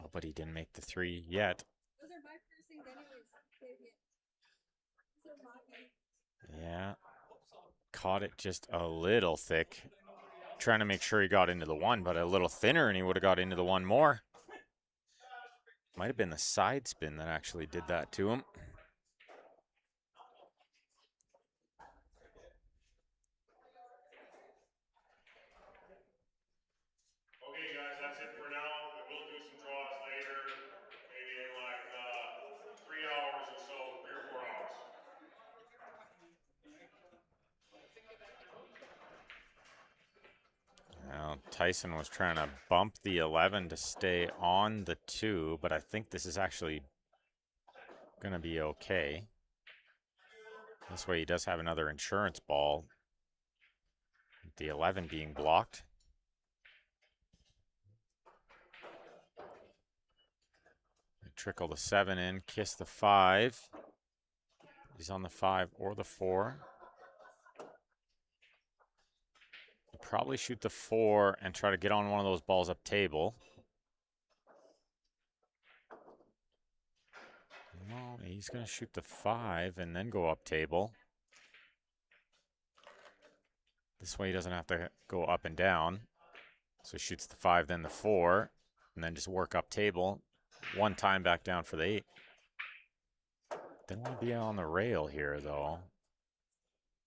Oh, but he didn't make the 3 yet. Those are my piercings anyways, baby. Those are mine. Yeah. Caught it just a little thick. Trying to make sure he got into the 1, but a little thinner and he would have got into the 1 more. Might have been the side spin that actually did that to him. Okay, guys, that's it for now. We will do some draws later, maybe in like 3 hours or so, 3 or 4 hours. Now, Tyson was trying to bump the 11 to stay on the 2, but I think this is actually going to be okay. This way he does have another insurance ball. The 11 being blocked. Trickle the 7 in, kiss the 5. He's on the 5 or the 4. Probably shoot the 4 and try to get on one of those balls up table. Well, he's going to shoot the 5 and then go up table. This way he doesn't have to go up and down. So he shoots the 5, then the 4, and then just work up table. 1 time back down for the 8. Didn't want to be on the rail here, though.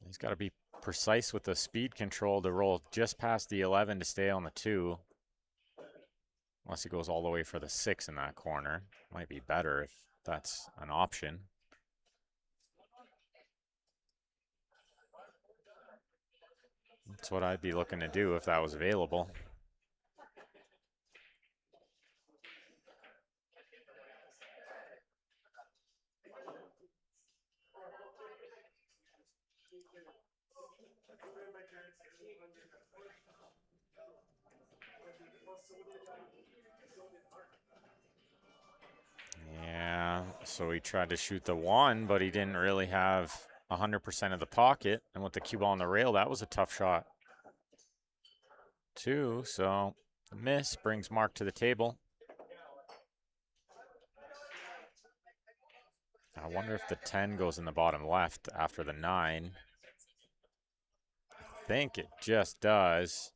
He's got to be precise with the speed control to roll just past the 11 to stay on the 2. Unless he goes all the way for the 6 in that corner. Might be better if that's an option. That's what I'd be looking to do if that was available. Yeah, so he tried to shoot the 1, but he didn't really have 100% of the pocket. And with the cue ball on the rail, that was a tough shot. 2, so miss brings Mark to the table. I wonder if the 10 goes in the bottom left after the 9. I think it just does.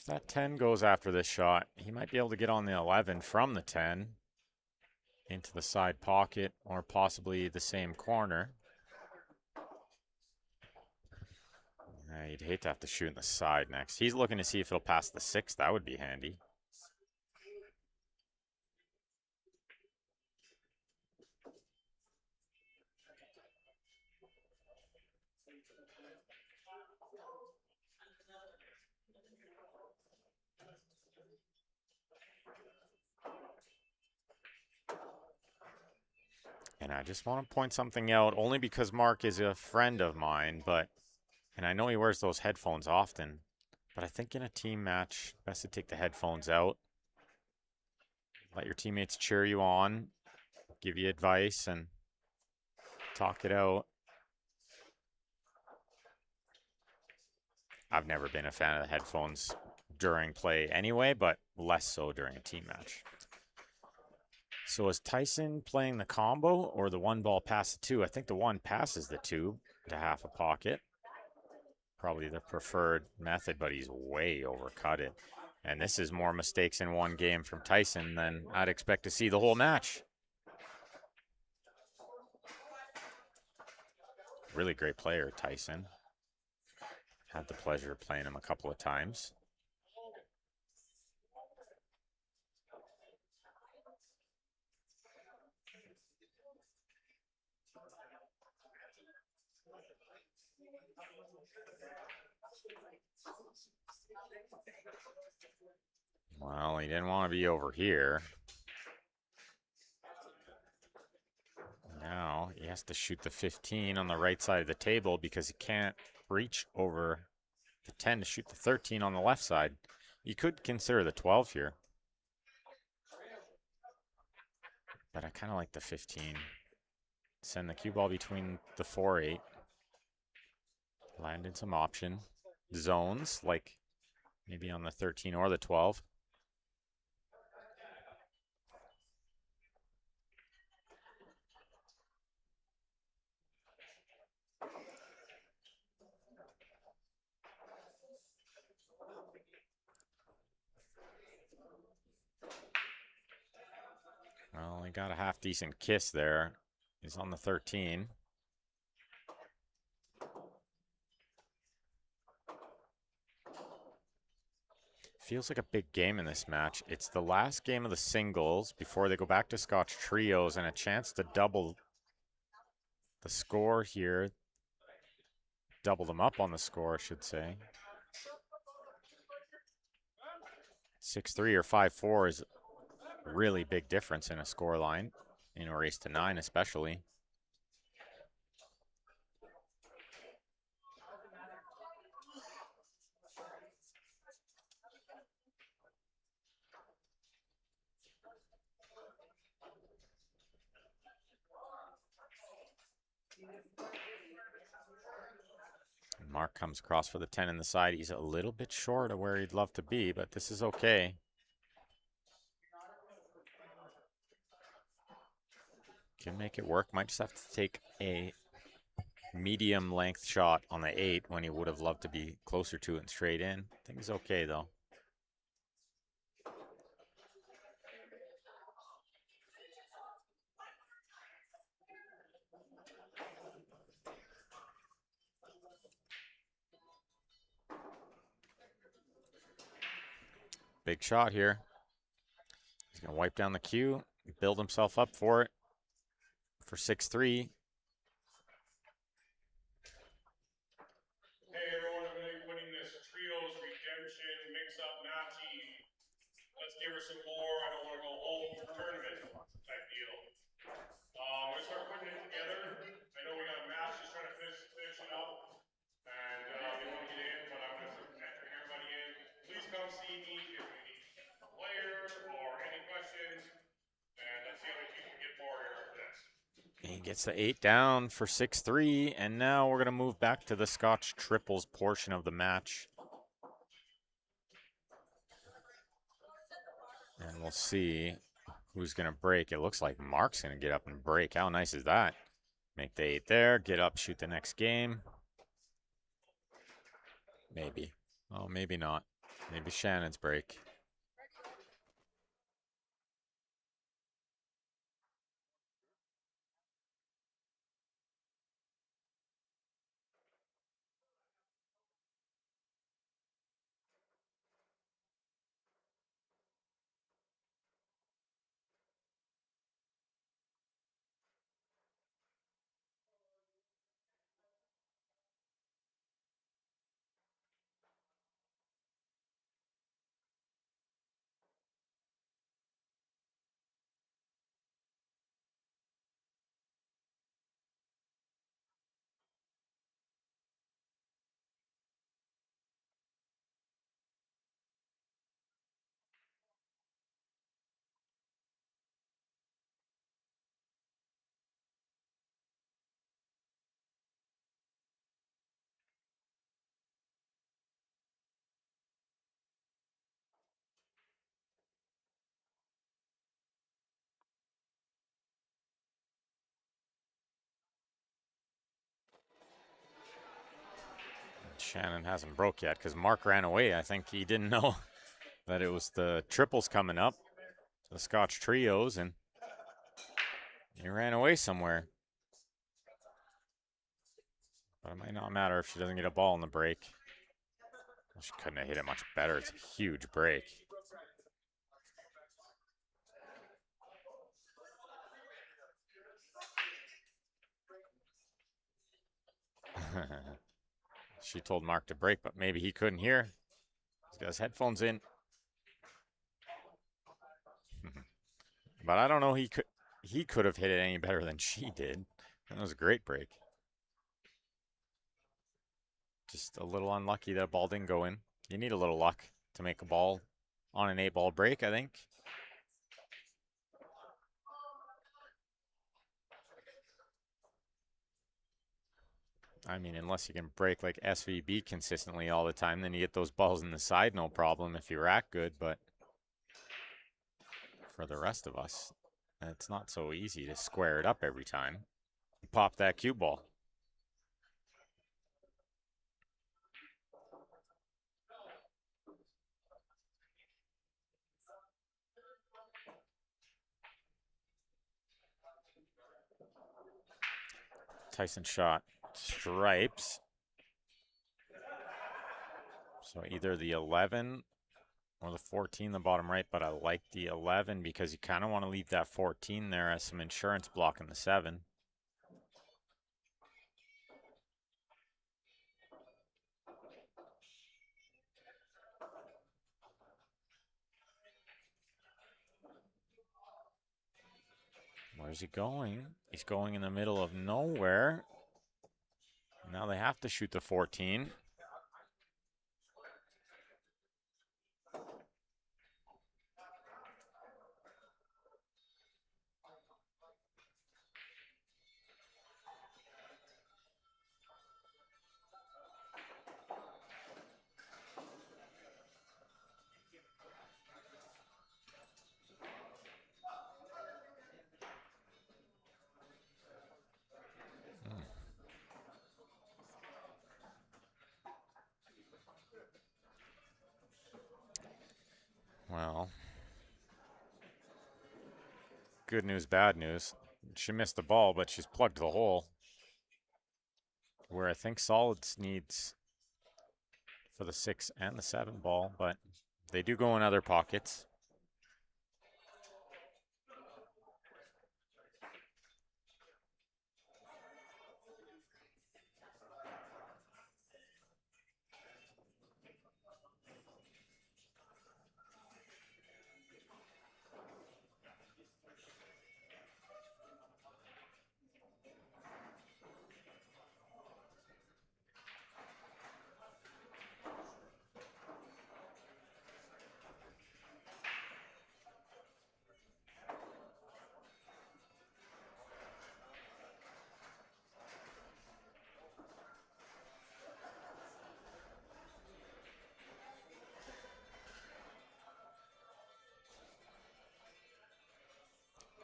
that 10 goes after this shot, he might be able to get on the 11 from the 10 into the side pocket or possibly the same corner. You'd hate to have to shoot in the side next. He's looking to see if it'll pass the 6. That would be handy. And I just want to point something out, only because Mark is a friend of mine, and I know he wears those headphones often, but I think in a team match, best to take the headphones out. Let your teammates cheer you on, give you advice, and talk it out. I've never been a fan of the headphones during play anyway, but less so during a team match. So is Tyson playing the combo or the 1 ball pass the 2? I think the 1 passes the 2 to half a pocket. Probably the preferred method, but he's way overcut it. And this is more mistakes in one game from Tyson than I'd expect to see the whole match. Really great player, Tyson. Had the pleasure of playing him a couple of times. Well, he didn't want to be over here. Now he has to shoot the 15 on the right side of the table because he can't reach over the 10 to shoot the 13 on the left side. You could consider the 12 here, but I kind of like the 15. Send the cue ball between the 4-8. Land in some option zones, like maybe on the 13 or the 12. Well, he got a half decent kiss there. He's on the 13. Feels like a big game in this match. It's the last game of the singles before they go back to Scotch trios and a chance to double the score here. Double them up on the score, I should say. 6-3 or 5-4 is a really big difference in a score line, in a race to 9 especially. Mark comes across for the 10 in the side. He's a little bit short of where he'd love to be, but this is okay. Can make it work. Might just have to take a medium length shot on the 8 when he would have loved to be closer to it and straight in. I think he's okay though. Big shot here. He's going to wipe down the cue, build himself up for it for 6-3. Hey everyone, I'm going to be putting this Trios Redemption mix-up matchy. Let's give her some more. I don't want to go home tournament type deal. I'm going to start putting it together. I know we got a match just trying to finish it up. And they want to get in, but I'm going to bring everybody in. Please come see me if you need a player or any questions. And let's see how many people get more here after this. He gets the 8 down for 6-3, and now we're going to move back to the Scotch triples portion of the match. And we'll see who's going to break. It looks like Mark's going to get up and break. How nice is that? Make the 8 there, get up, shoot the next game. Maybe. Oh, maybe not. Maybe Shannon's break. Shannon hasn't broke yet because Mark ran away. I think he didn't know that it was the triples coming up, the Scotch trios, and he ran away somewhere. But it might not matter if she doesn't get a ball in the break. Well, she couldn't have hit it much better. It's a huge break. She told Mark to break, but maybe he couldn't hear. He's got his headphones in. But I don't know. He could have hit it any better than she did. That was a great break. Just a little unlucky that ball didn't go in. You need a little luck to make a ball on an 8-ball break, I think. I mean, unless you can break like SVB consistently all the time, then you get those balls in the side, no problem if you rack good. But for the rest of us, it's not so easy to square it up every time. Pop that cue ball. Tyson shot stripes. So either the 11 or the 14, the bottom right, but I like the 11 because you kind of want to leave that 14 there as some insurance blocking the 7. Where's he going? He's going in the middle of nowhere. Now they have to shoot the 14. Well, good news, bad news. She missed the ball, but she's plugged the hole. Where I think Solids needs for the 6 and the 7 ball, but they do go in other pockets.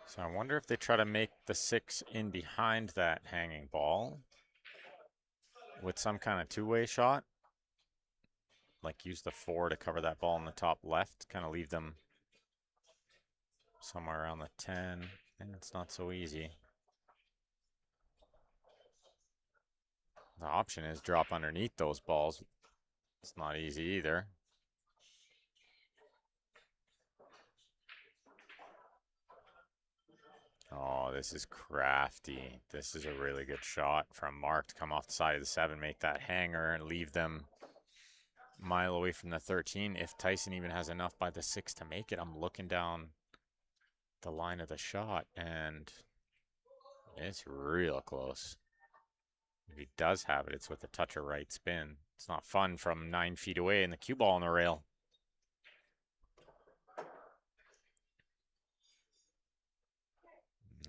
So I wonder if they try to make the 6 in behind that hanging ball with some kind of two-way shot. like use the 4 to cover that ball in the top left, kind of leave them somewhere around the 10, and it's not so easy. The option is drop underneath those balls. It's not easy either. Oh, this is crafty. This is a really good shot from Mark to come off the side of the 7, make that hanger, and leave them a mile away from the 13. If Tyson even has enough by the 6 to make it, I'm looking down the line of the shot, and it's real close. If he does have it, it's with a touch of right spin. It's not fun from 9 feet away and the cue ball on the rail.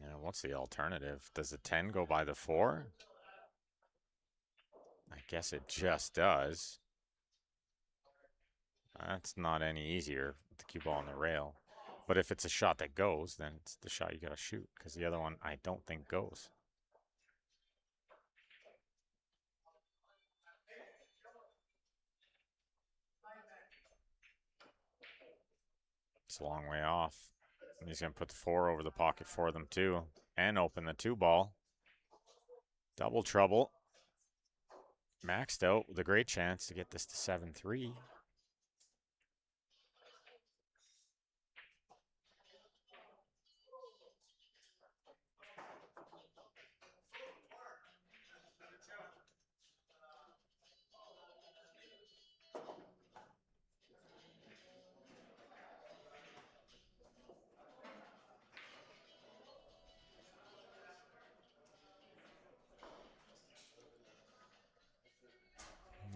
Yeah, what's the alternative? Does the 10 go by the 4? I guess it just does. That's not any easier with the cue ball on the rail. But if it's a shot that goes, then it's the shot you gotta shoot, because the other one I don't think goes. It's a long way off. And he's gonna put the 4 over the pocket for them too, and open the 2 ball. Double trouble. Maxed out with a great chance to get this to 7-3.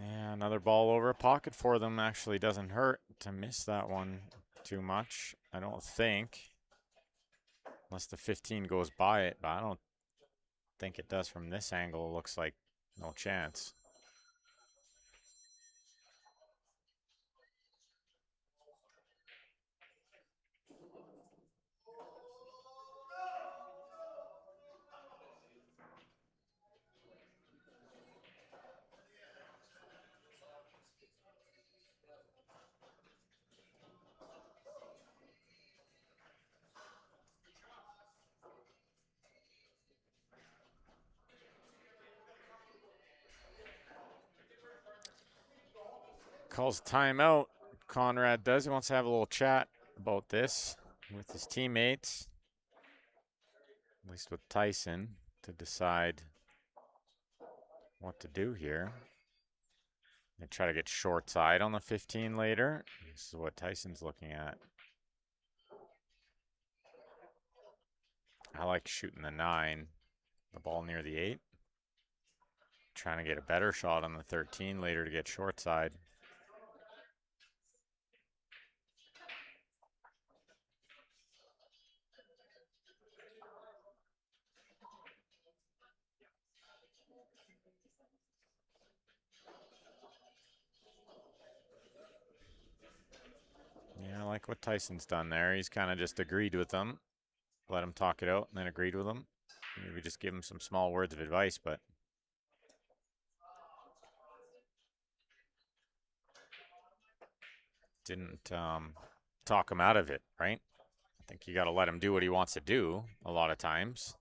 Yeah, another ball over a pocket for them actually doesn't hurt to miss that one too much, I don't think. Unless the 15 goes by it, but I don't think it does from this angle. It looks like no chance. Calls timeout. Conrad does. He wants to have a little chat about this with his teammates, at least with Tyson, to decide what to do here. They try to get short side on the 15 later. This is what Tyson's looking at. I like shooting the 9, the ball near the 8. Trying to get a better shot on the 13 later to get short side. Yeah, I like what Tyson's done there. He's kind of just agreed with them. Let him talk it out and then agreed with him. Maybe just give him some small words of advice, but didn't talk him out of it, right? I think you got to let him do what he wants to do a lot of times.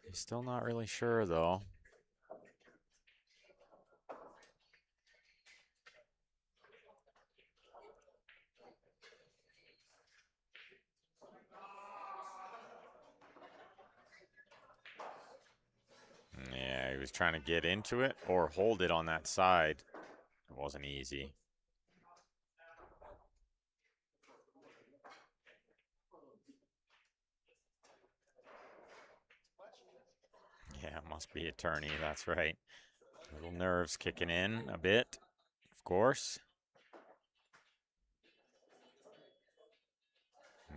He's still not really sure, though. Yeah, he was trying to get into it or hold it on that side. It wasn't easy. Yeah, it must be attorney. That's right. Little nerves kicking in a bit, of course.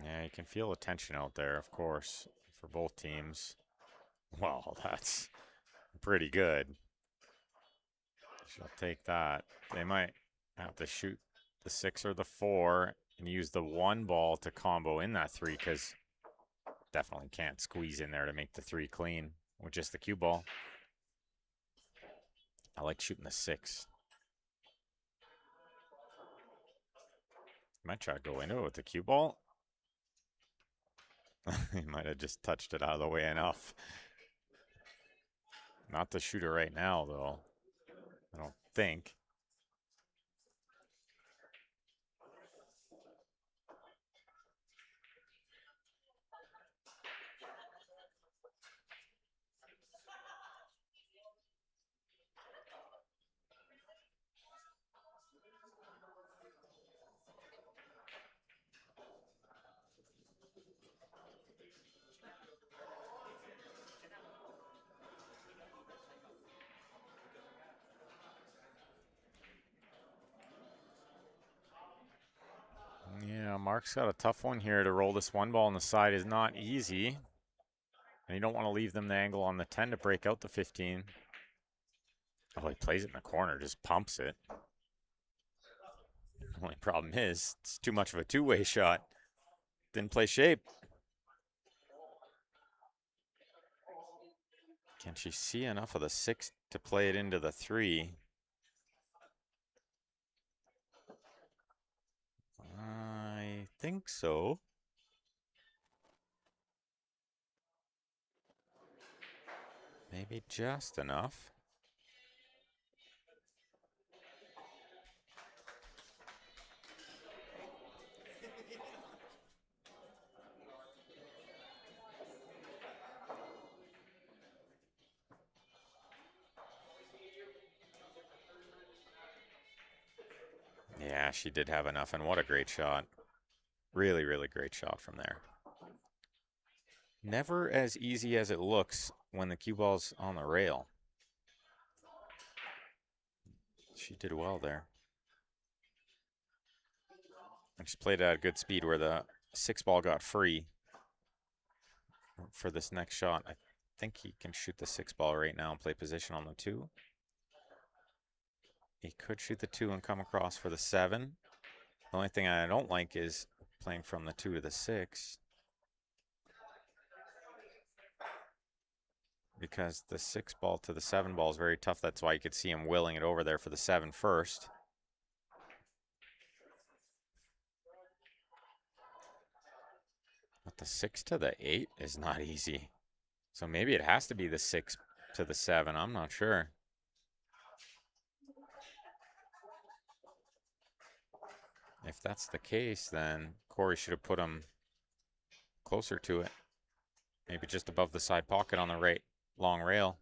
Yeah, you can feel the tension out there, of course, for both teams. Well, that's pretty good. She'll take that. They might have to shoot the 6 or the 4 and use the 1 ball to combo in that 3, because definitely can't squeeze in there to make the 3 clean with just the cue ball. I like shooting the 6. Might try to go into it with the cue ball. He might have just touched it out of the way enough. Not the shooter right now, though. I don't think. Yeah, Mark's got a tough one here. To roll this 1 ball on the side is not easy. And you don't want to leave them the angle on the 10 to break out the 15. Oh, he plays it in the corner, just pumps it. Only problem is, it's too much of a two-way shot. Didn't play shape. Can she see enough of the 6 to play it into the 3? I think so. Maybe just enough. Yeah, she did have enough, and what a great shot. Really, really great shot from there. Never as easy as it looks when the cue ball's on the rail. She did well there. And she played at a good speed where the 6 ball got free for this next shot. I think he can shoot the 6 ball right now and play position on the 2. He could shoot the 2 and come across for the 7. The only thing I don't like is playing from the 2 to the 6. Because the 6 ball to the 7 ball is very tough. That's why you could see him willing it over there for the 7 first. But the 6 to the 8 is not easy. So maybe it has to be the 6 to the 7. I'm not sure. If that's the case, then Corey should have put him closer to it. Maybe just above the side pocket on the right long rail.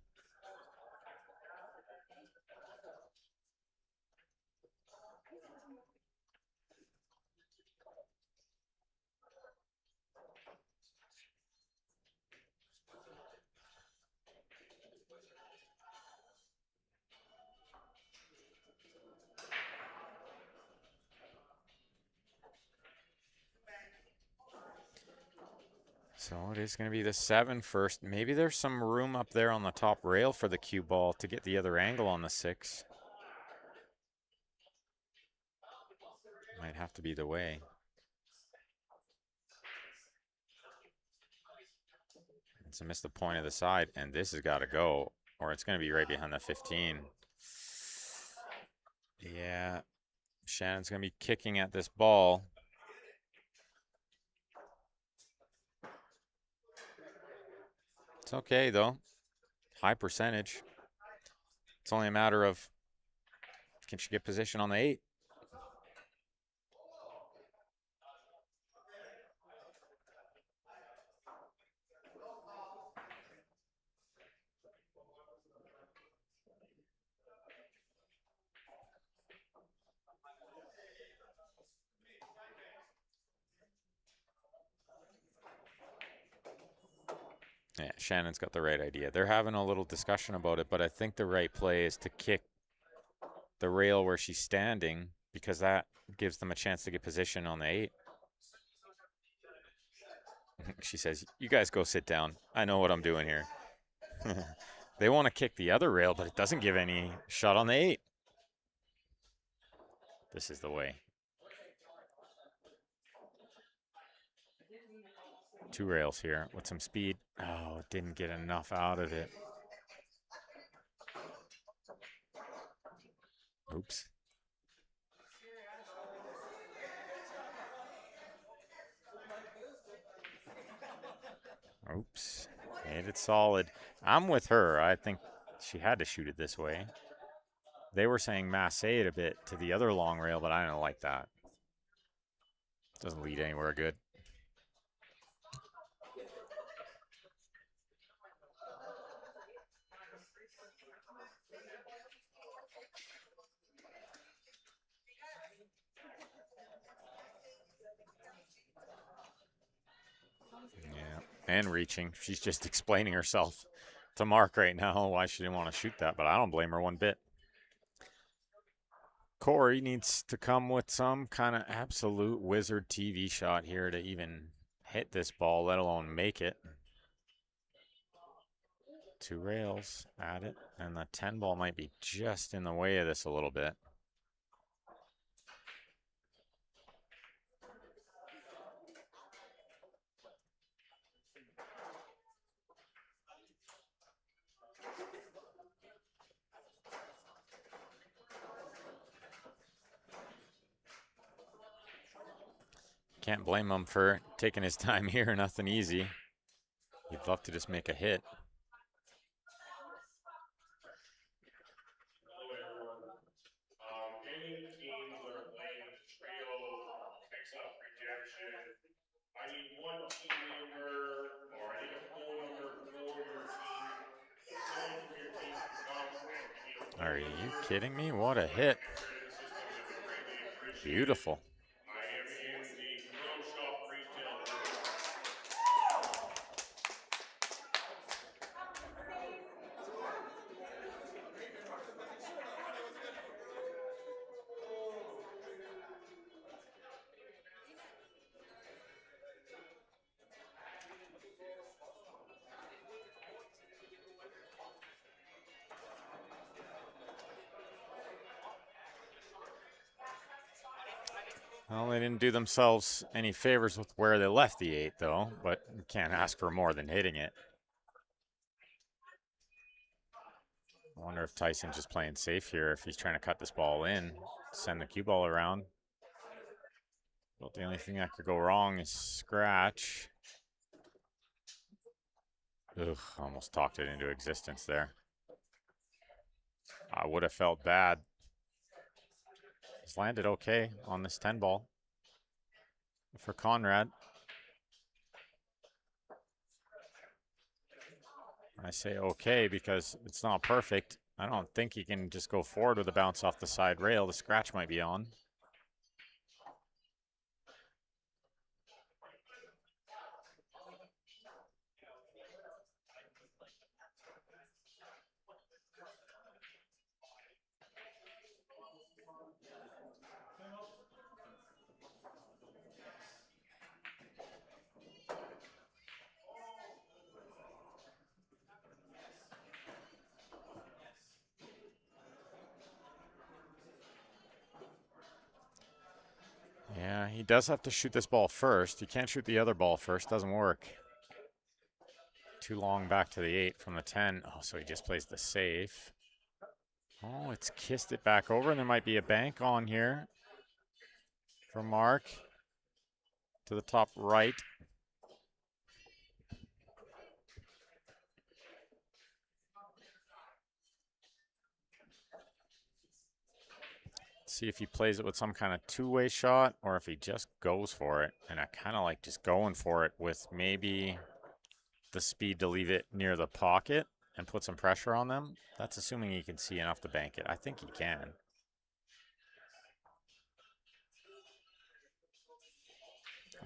So it is going to be the 7 first. Maybe there's some room up there on the top rail for the cue ball to get the other angle on the 6. Might have to be the way. It's a miss the point of the side, and this has got to go, or it's going to be right behind the 15. Yeah, Shannon's going to be kicking at this ball. It's okay, though. High percentage. It's only a matter of, can she get position on the 8? Yeah, Shannon's got the right idea. They're having a little discussion about it, but I think the right play is to kick the rail where she's standing, because that gives them a chance to get position on the 8. She says, you guys go sit down. I know what I'm doing here. They want to kick the other rail, but it doesn't give any shot on the 8. This is the way. 2 rails here with some speed. Oh, didn't get enough out of it. Oops. Oops. Made it solid. I'm with her. I think she had to shoot it this way. They were saying masse it a bit to the other long rail, but I don't like that. Doesn't lead anywhere good. Yeah, and reaching. She's just explaining herself to Mark right now why she didn't want to shoot that, but I don't blame her one bit. Corey needs to come with some kind of absolute wizard TV shot here to even hit this ball, let alone make it. 2 rails at it, and the 10 ball might be just in the way of this a little bit. Can't blame him for taking his time here. Nothing easy. He'd love to just make a hit. Hello, everyone. Any teams that are playing trio mix-up rejection, I need one team member, or I need a phone number for your team. Someone from your team can come and give me a phone Are you number. kidding me? What a hit. Enter into the system, it would greatly appreciate it. Beautiful. I am in the Pro Shop retail room. Well, they didn't do themselves any favors with where they left the 8, though, but you can't ask for more than hitting it. I wonder if Tyson's just playing safe here, if he's trying to cut this ball in, send the cue ball around. But the only thing that could go wrong is scratch. Ugh, almost talked it into existence there. I would have felt bad. He's landed okay on this 10 ball for Conrad. I say okay because it's not perfect. I don't think he can just go forward with a bounce off the side rail. The scratch might be on. Yeah, he does have to shoot this ball first. He can't shoot the other ball first. Doesn't work. Too long back to the 8 from the 10. Oh, so he just plays the safe. Oh, it's kissed it back over, and there might be a bank on here for Mark to the top right. See if he plays it with some kind of two-way shot or if he just goes for it. And I kind of like just going for it with maybe the speed to leave it near the pocket and put some pressure on them. That's assuming he can see enough to bank it. I think he can.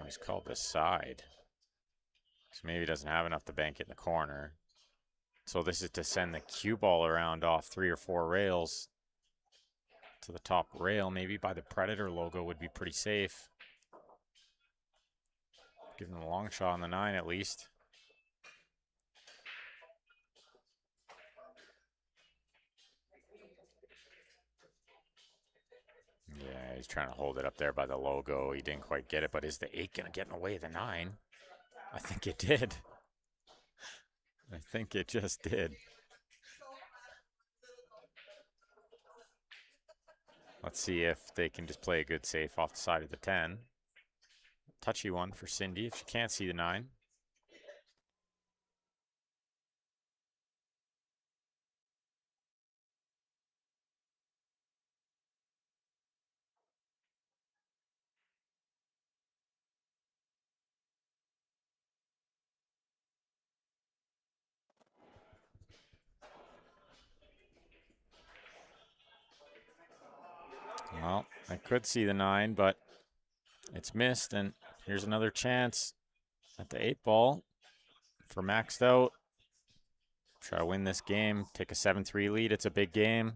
Oh, he's called this side. So maybe he doesn't have enough to bank it in the corner. So this is to send the cue ball around off 3 or 4 rails to the top rail. Maybe by the Predator logo would be pretty safe. Give him a long shot on the 9 at least. Yeah, he's trying to hold it up there by the logo. He didn't quite get it, but is the 8 going to get in the way of the 9? I think it did. I think it just did. Let's see if they can just play a good safe off the side of the 10. Touchy one for Cindy if she can't see the 9. Well, I could see the 9, but it's missed, and here's another chance at the 8 ball for maxed out. Try to win this game, take a 7-3 lead. It's a big game.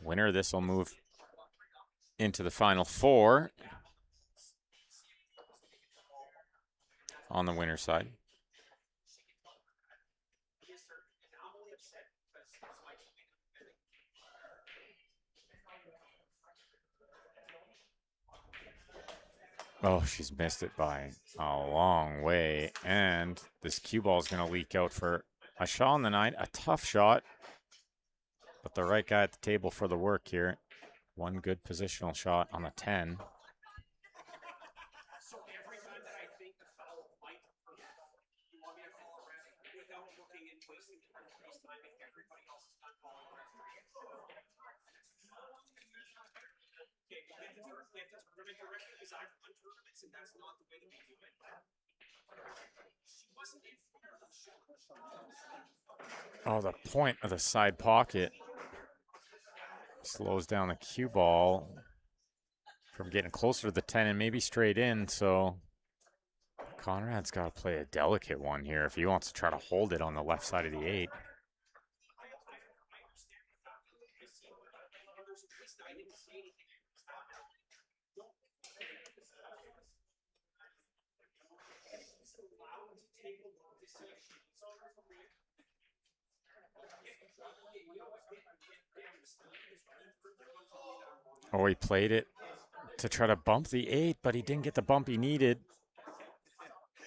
Winner, this will move into the final 4 on the winner side. Oh, she's missed it by a long way. And this cue ball is going to leak out for a shot on the 9. A tough shot, but the right guy at the table for the work here. One good positional shot on the 10. So every time that I think the foul might occur, you want me to call a ref without looking and wasting the referee's time and everybody else's time calling a referee. Okay, we have to tournament directly because I've run tournaments and that's not the way that we do it. She wasn't in front of the shot. Oh, the point of the side pocket slows down the cue ball from getting closer to the 10 and maybe straight in. So Conrad's got to play a delicate one here if he wants to try to hold it on the left side of the 8. Oh, he played it to try to bump the 8, but he didn't get the bump he needed.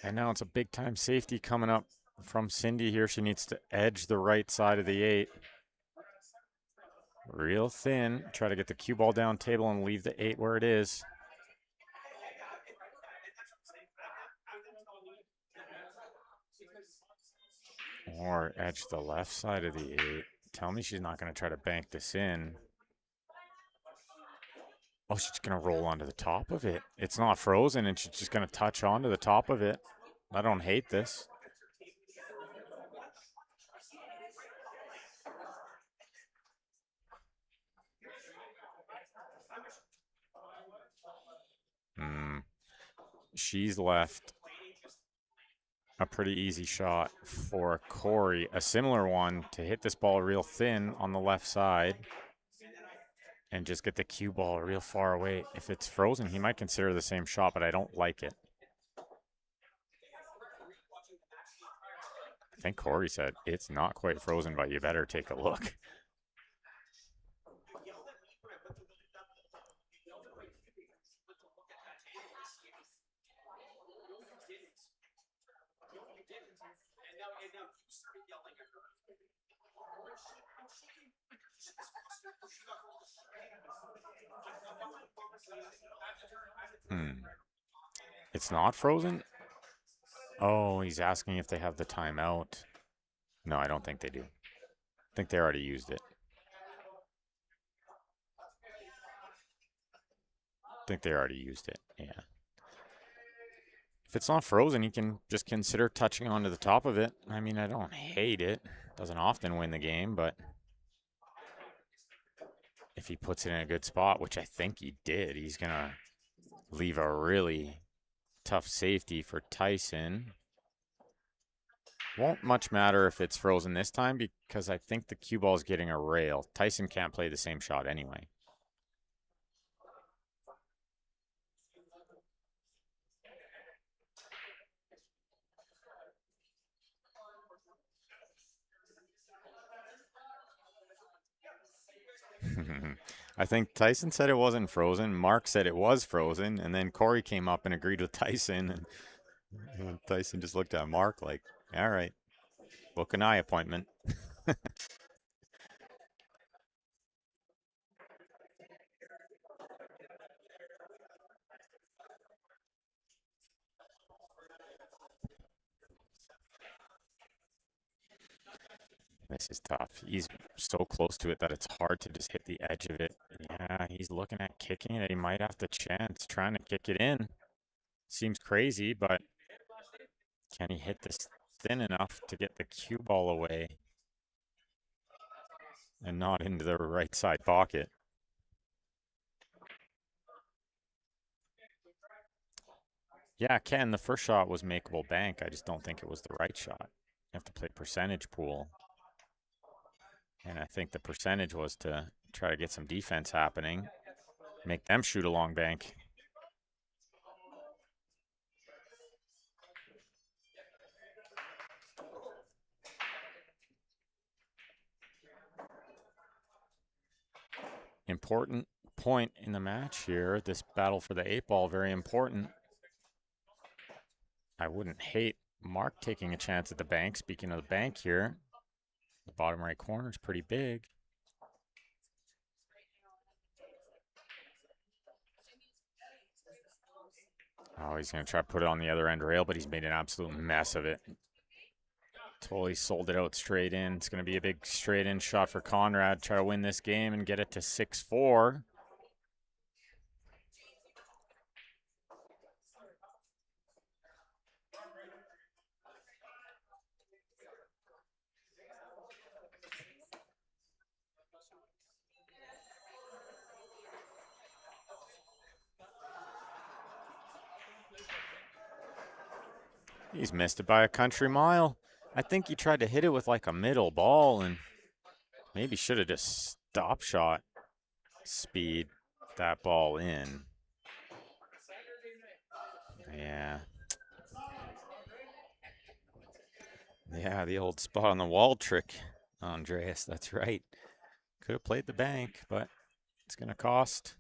And now it's a big time safety coming up from Cindy here. She needs to edge the right side of the 8. Real thin. Try to get the cue ball down table and leave the 8 where it is. Or edge the left side of the 8. Tell me she's not going to try to bank this in. Oh, she's going to roll onto the top of it. It's not frozen, and she's just going to touch onto the top of it. I don't hate this. She's left a pretty easy shot for Corey. A similar one to hit this ball real thin on the left side and just get the cue ball real far away. If it's frozen, he might consider the same shot, but I don't like it. I think Corey said, it's not quite frozen, but you better take a look. It's not frozen? Oh, he's asking if they have the timeout. No, I don't think they do. I think they already used it. Yeah. If it's not frozen, he can just consider touching onto the top of it. I mean, I don't hate it. Doesn't often win the game, but if he puts it in a good spot, which I think he did, he's going to leave a really tough safety for Tyson. Won't much matter if it's frozen this time because I think the cue ball is getting a rail. Tyson can't play the same shot anyway. I think Tyson said it wasn't frozen. Mark said it was frozen, and then Corey came up and agreed with Tyson, and Tyson just looked at Mark like, "All right, book an eye appointment." This is tough. He's so close to it that it's hard to just hit the edge of it. Yeah, he's looking at kicking it. He might have the chance trying to kick it in. Seems crazy, but can he hit this thin enough to get the cue ball away and not into the right side pocket? Yeah, Ken, the first shot was makeable bank. I just don't think it was the right shot. You have to play percentage pool. And I think the percentage was to try to get some defense happening, make them shoot a long bank. Important point in the match here. This battle for the 8-ball, very important. I wouldn't hate Mark taking a chance at the bank. Speaking of the bank here, the bottom right corner is pretty big. Oh, he's going to try to put it on the other end rail, but he's made an absolute mess of it. Totally sold it out straight in. It's going to be a big straight in shot for Conrad. Try to win this game and get it to 6-4. He's missed it by a country mile. I think he tried to hit it with like a middle ball and maybe should have just stop shot speed that ball in. Yeah. Yeah, the old spot on the wall trick, Andreas. That's right. Could have played the bank, but it's going to cost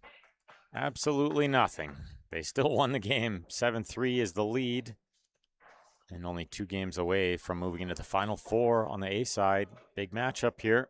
absolutely nothing. They still won the game. 7-3 is the lead. And only 2 games away from moving into the Final Four on the A side. Big matchup here.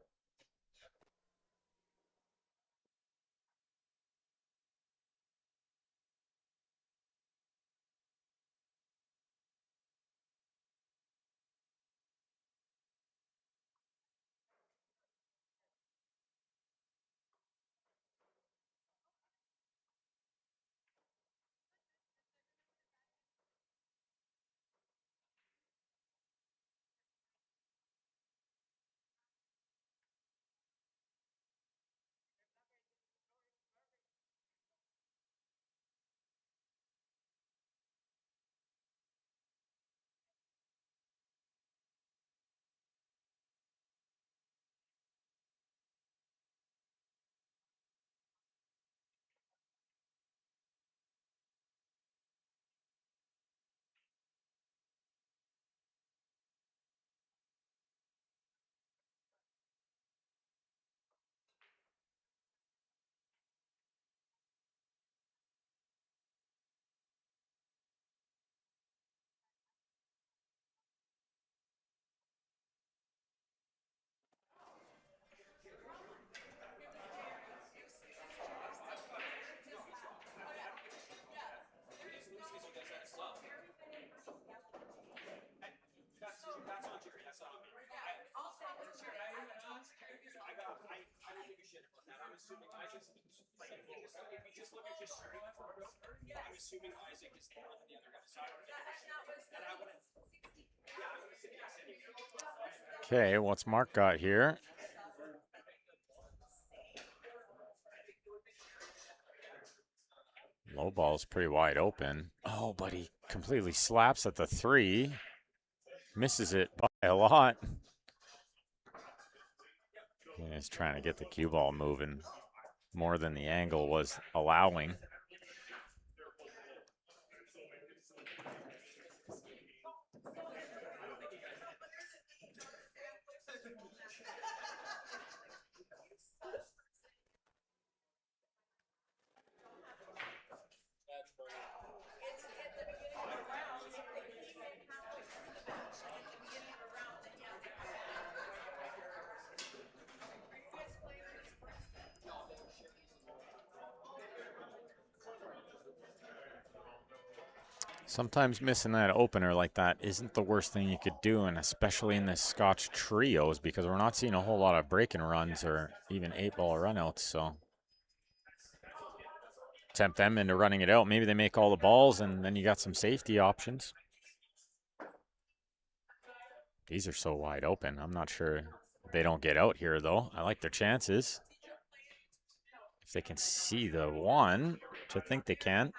Okay, what's Mark got here? Low ball's pretty wide open. Oh, but he completely slaps at the 3. Misses it by a lot. He's trying to get the cue ball moving more than the angle was allowing. Sometimes missing that opener like that isn't the worst thing you could do, and especially in this Scotch trios, because we're not seeing a whole lot of break and runs or even 8-ball runouts, so tempt them into running it out. Maybe they make all the balls, and then you got some safety options. These are so wide open. I'm not sure they don't get out here, though. I like their chances. If they can see the one, which I think they can.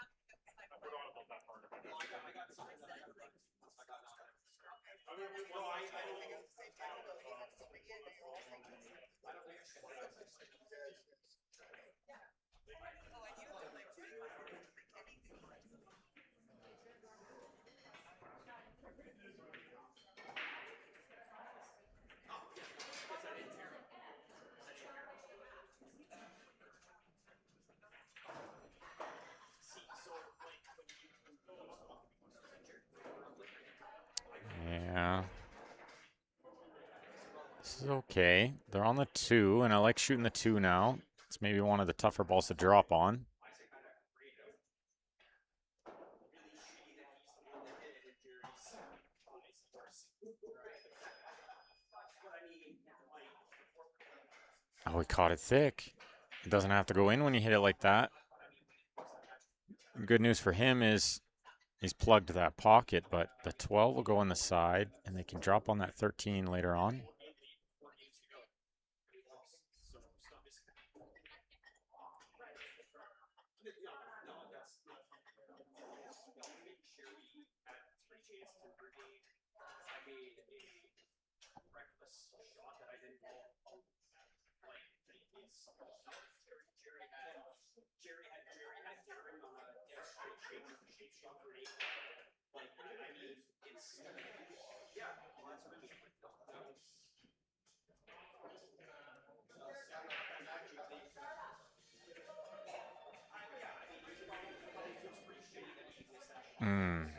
Yeah. This is okay. They're on the 2, and I like shooting the 2 now. It's maybe one of the tougher balls to drop on. Oh, he caught it thick. It doesn't have to go in when you hit it like that. Good news for him is he's plugged that pocket, but the 12 will go on the side, and they can drop on that 13 later on.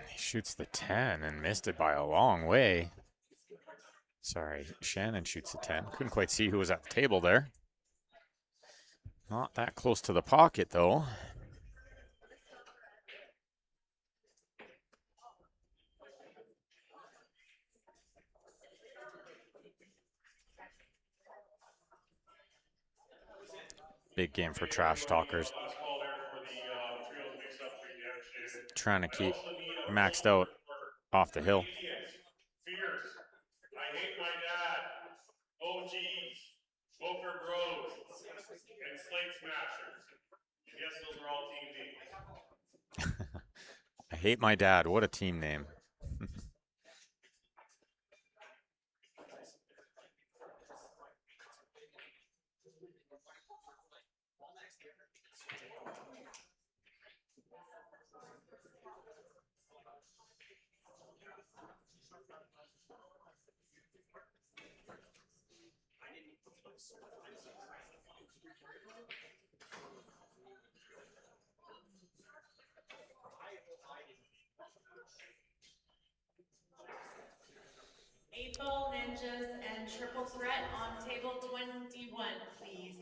He shoots the 10 and missed it by a long way. Sorry, Shannon shoots the 10. Couldn't quite see who was at the table there. Not that close to the pocket, though. Big game for trash talkers. Last call there for the trios mix-up for you, Devin Shannon. Trying to I keep also need a maxed vote out for off the hill. Idiots, Fierce, I Hate My Dad, OGs, Booker Bros, and Slate Smashers. And yes, those are all team names. I hate my dad. What a team name. Eight-ball ninjas and triple threat on table 21, please.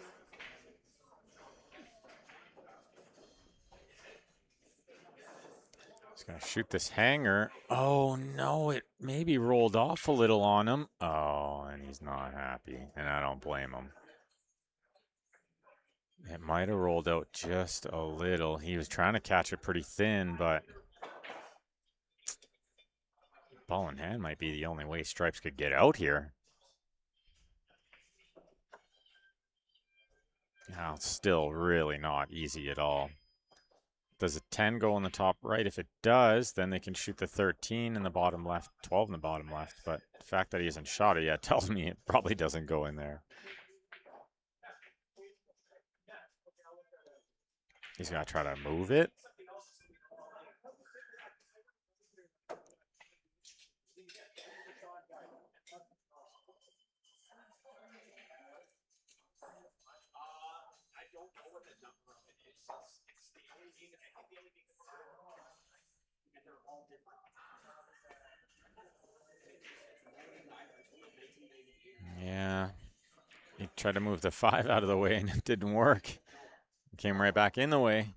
He's going to shoot this hanger. Oh, no, it maybe rolled off a little on him. Oh, and he's not happy, and I don't blame him. It might have rolled out just a little. He was trying to catch it pretty thin, but ball in hand might be the only way Stripes could get out here. Now, it's still really not easy at all. Does a 10 go in the top right? If it does, then they can shoot the 13 in the bottom left, 12 in the bottom left. But the fact that he hasn't shot it yet tells me it probably doesn't go in there. He's going to try to move it. Yeah. He tried to move the 5 out of the way, and it didn't work. It came right back in the way.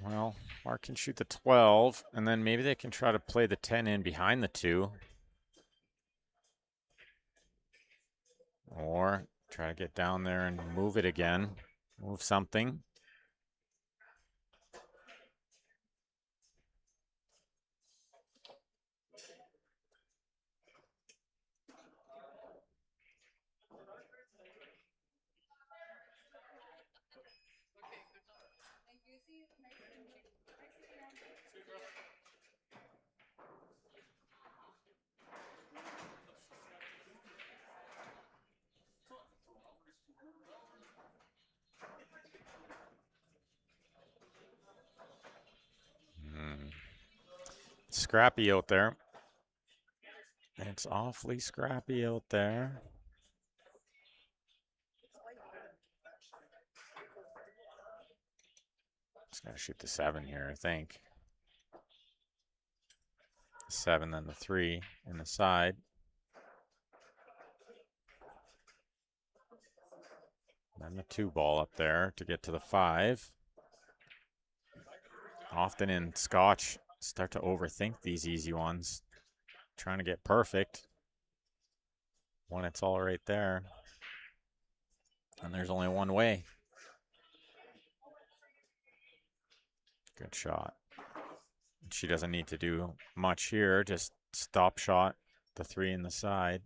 Well, Mark can shoot the 12, and then maybe they can try to play the 10 in behind the 2. Or try to get down there and move it again. Move something. Scrappy out there. It's awfully scrappy out there. Just gotta shoot the 7 here, I think. 7, then the 3 in the side. Then the 2 ball up there to get to the 5. Often in Scotch, start to overthink these easy ones. Trying to get perfect when it's all right there. And there's only one way. Good shot. She doesn't need to do much here. Just stop shot the 3 in the side.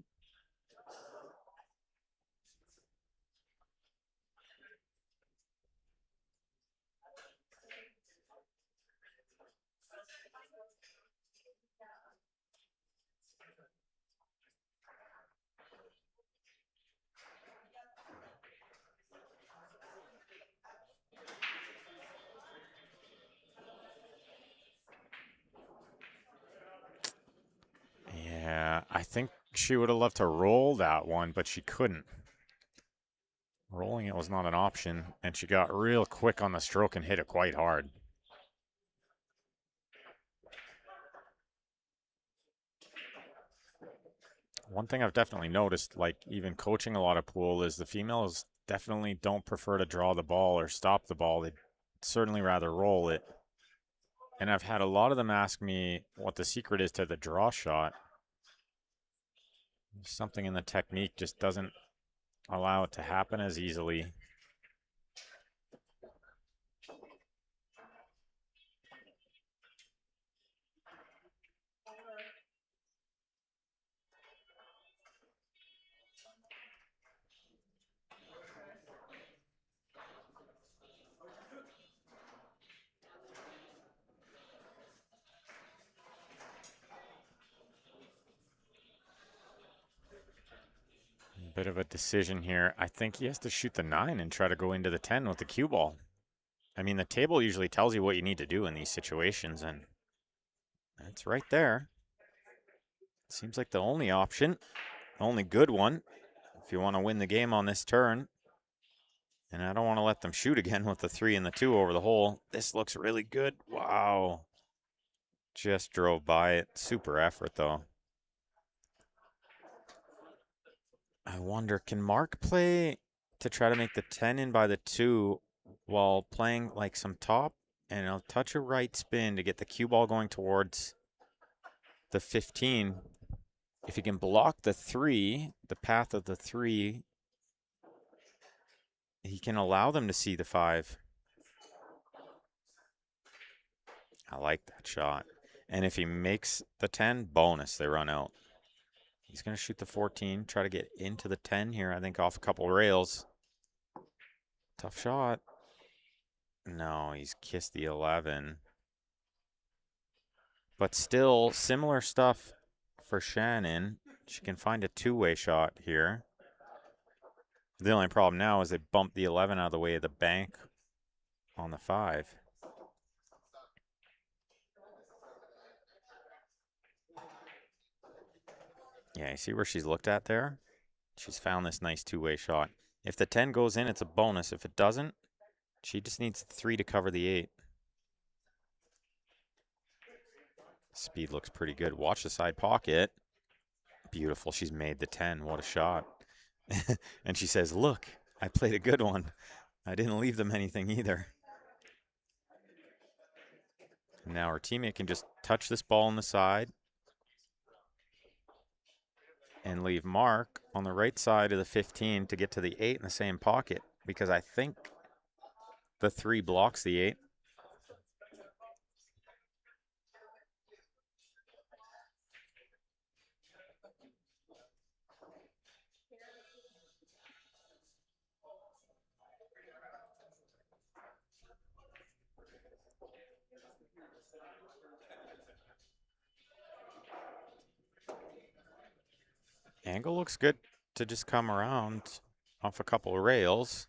Yeah, I think she would have loved to roll that one, but she couldn't. Rolling it was not an option, and she got real quick on the stroke and hit it quite hard. One thing I've definitely noticed, like even coaching a lot of pool, is the females definitely don't prefer to draw the ball or stop the ball. They'd certainly rather roll it. And I've had a lot of them ask me what the secret is to the draw shot. Something in the technique just doesn't allow it to happen as easily. Bit of a decision here. I think he has to shoot the 9 and try to go into the 10 with the cue ball. I mean, the table usually tells you what you need to do in these situations, and it's right there. Seems like the only option, only good one, if you want to win the game on this turn. And I don't want to let them shoot again with the 3 and the 2 over the hole. This looks really good. Wow. Just drove by it. Super effort, though. I wonder, can Mark play to try to make the 10 in by the 2 while playing like some top and a touch of right spin to get the cue ball going towards the 15? If he can block the 3, the path of the 3, he can allow them to see the 5. I like that shot. And if he makes the 10, bonus, they run out. He's going to shoot the 14, try to get into the 10 here, I think off a couple rails. Tough shot. No, he's kissed the 11. But still, similar stuff for Shannon. She can find a 2-way shot here. The only problem now is they bumped the 11 out of the way of the bank on the 5. Yeah, you see where she's looked at there? She's found this nice 2-way shot. If the 10 goes in, it's a bonus. If it doesn't, she just needs the 3 to cover the 8. Speed looks pretty good. Watch the side pocket. Beautiful. She's made the 10. What a shot. And she says, look, I played a good one. I didn't leave them anything either. And now her teammate can just touch this ball on the side and leave Mark on the right side of the 15 to get to the 8 in the same pocket, because I think the 3 blocks the 8. Angle looks good to just come around off a couple of rails.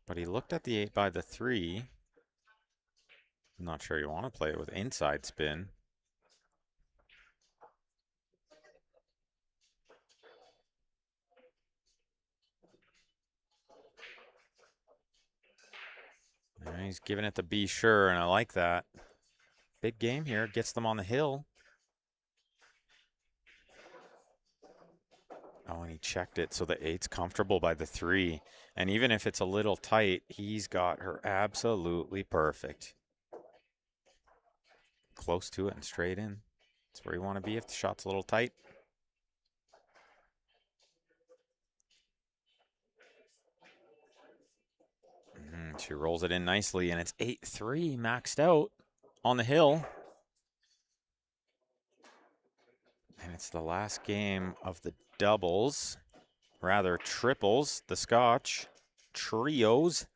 But he looked at the 8 by the 3. I'm not sure you want to play it with inside spin. And he's giving it to Be Sure, and I like that. Big game here. Gets them on the hill. Oh, and he checked it, so the 8's comfortable by the 3. And even if it's a little tight, he's got her absolutely perfect. Close to it and straight in. That's where you want to be if the shot's a little tight. She rolls it in nicely, and it's 8-3 maxed out on the hill. And it's the last game of the doubles, rather triples, the Scotch trios.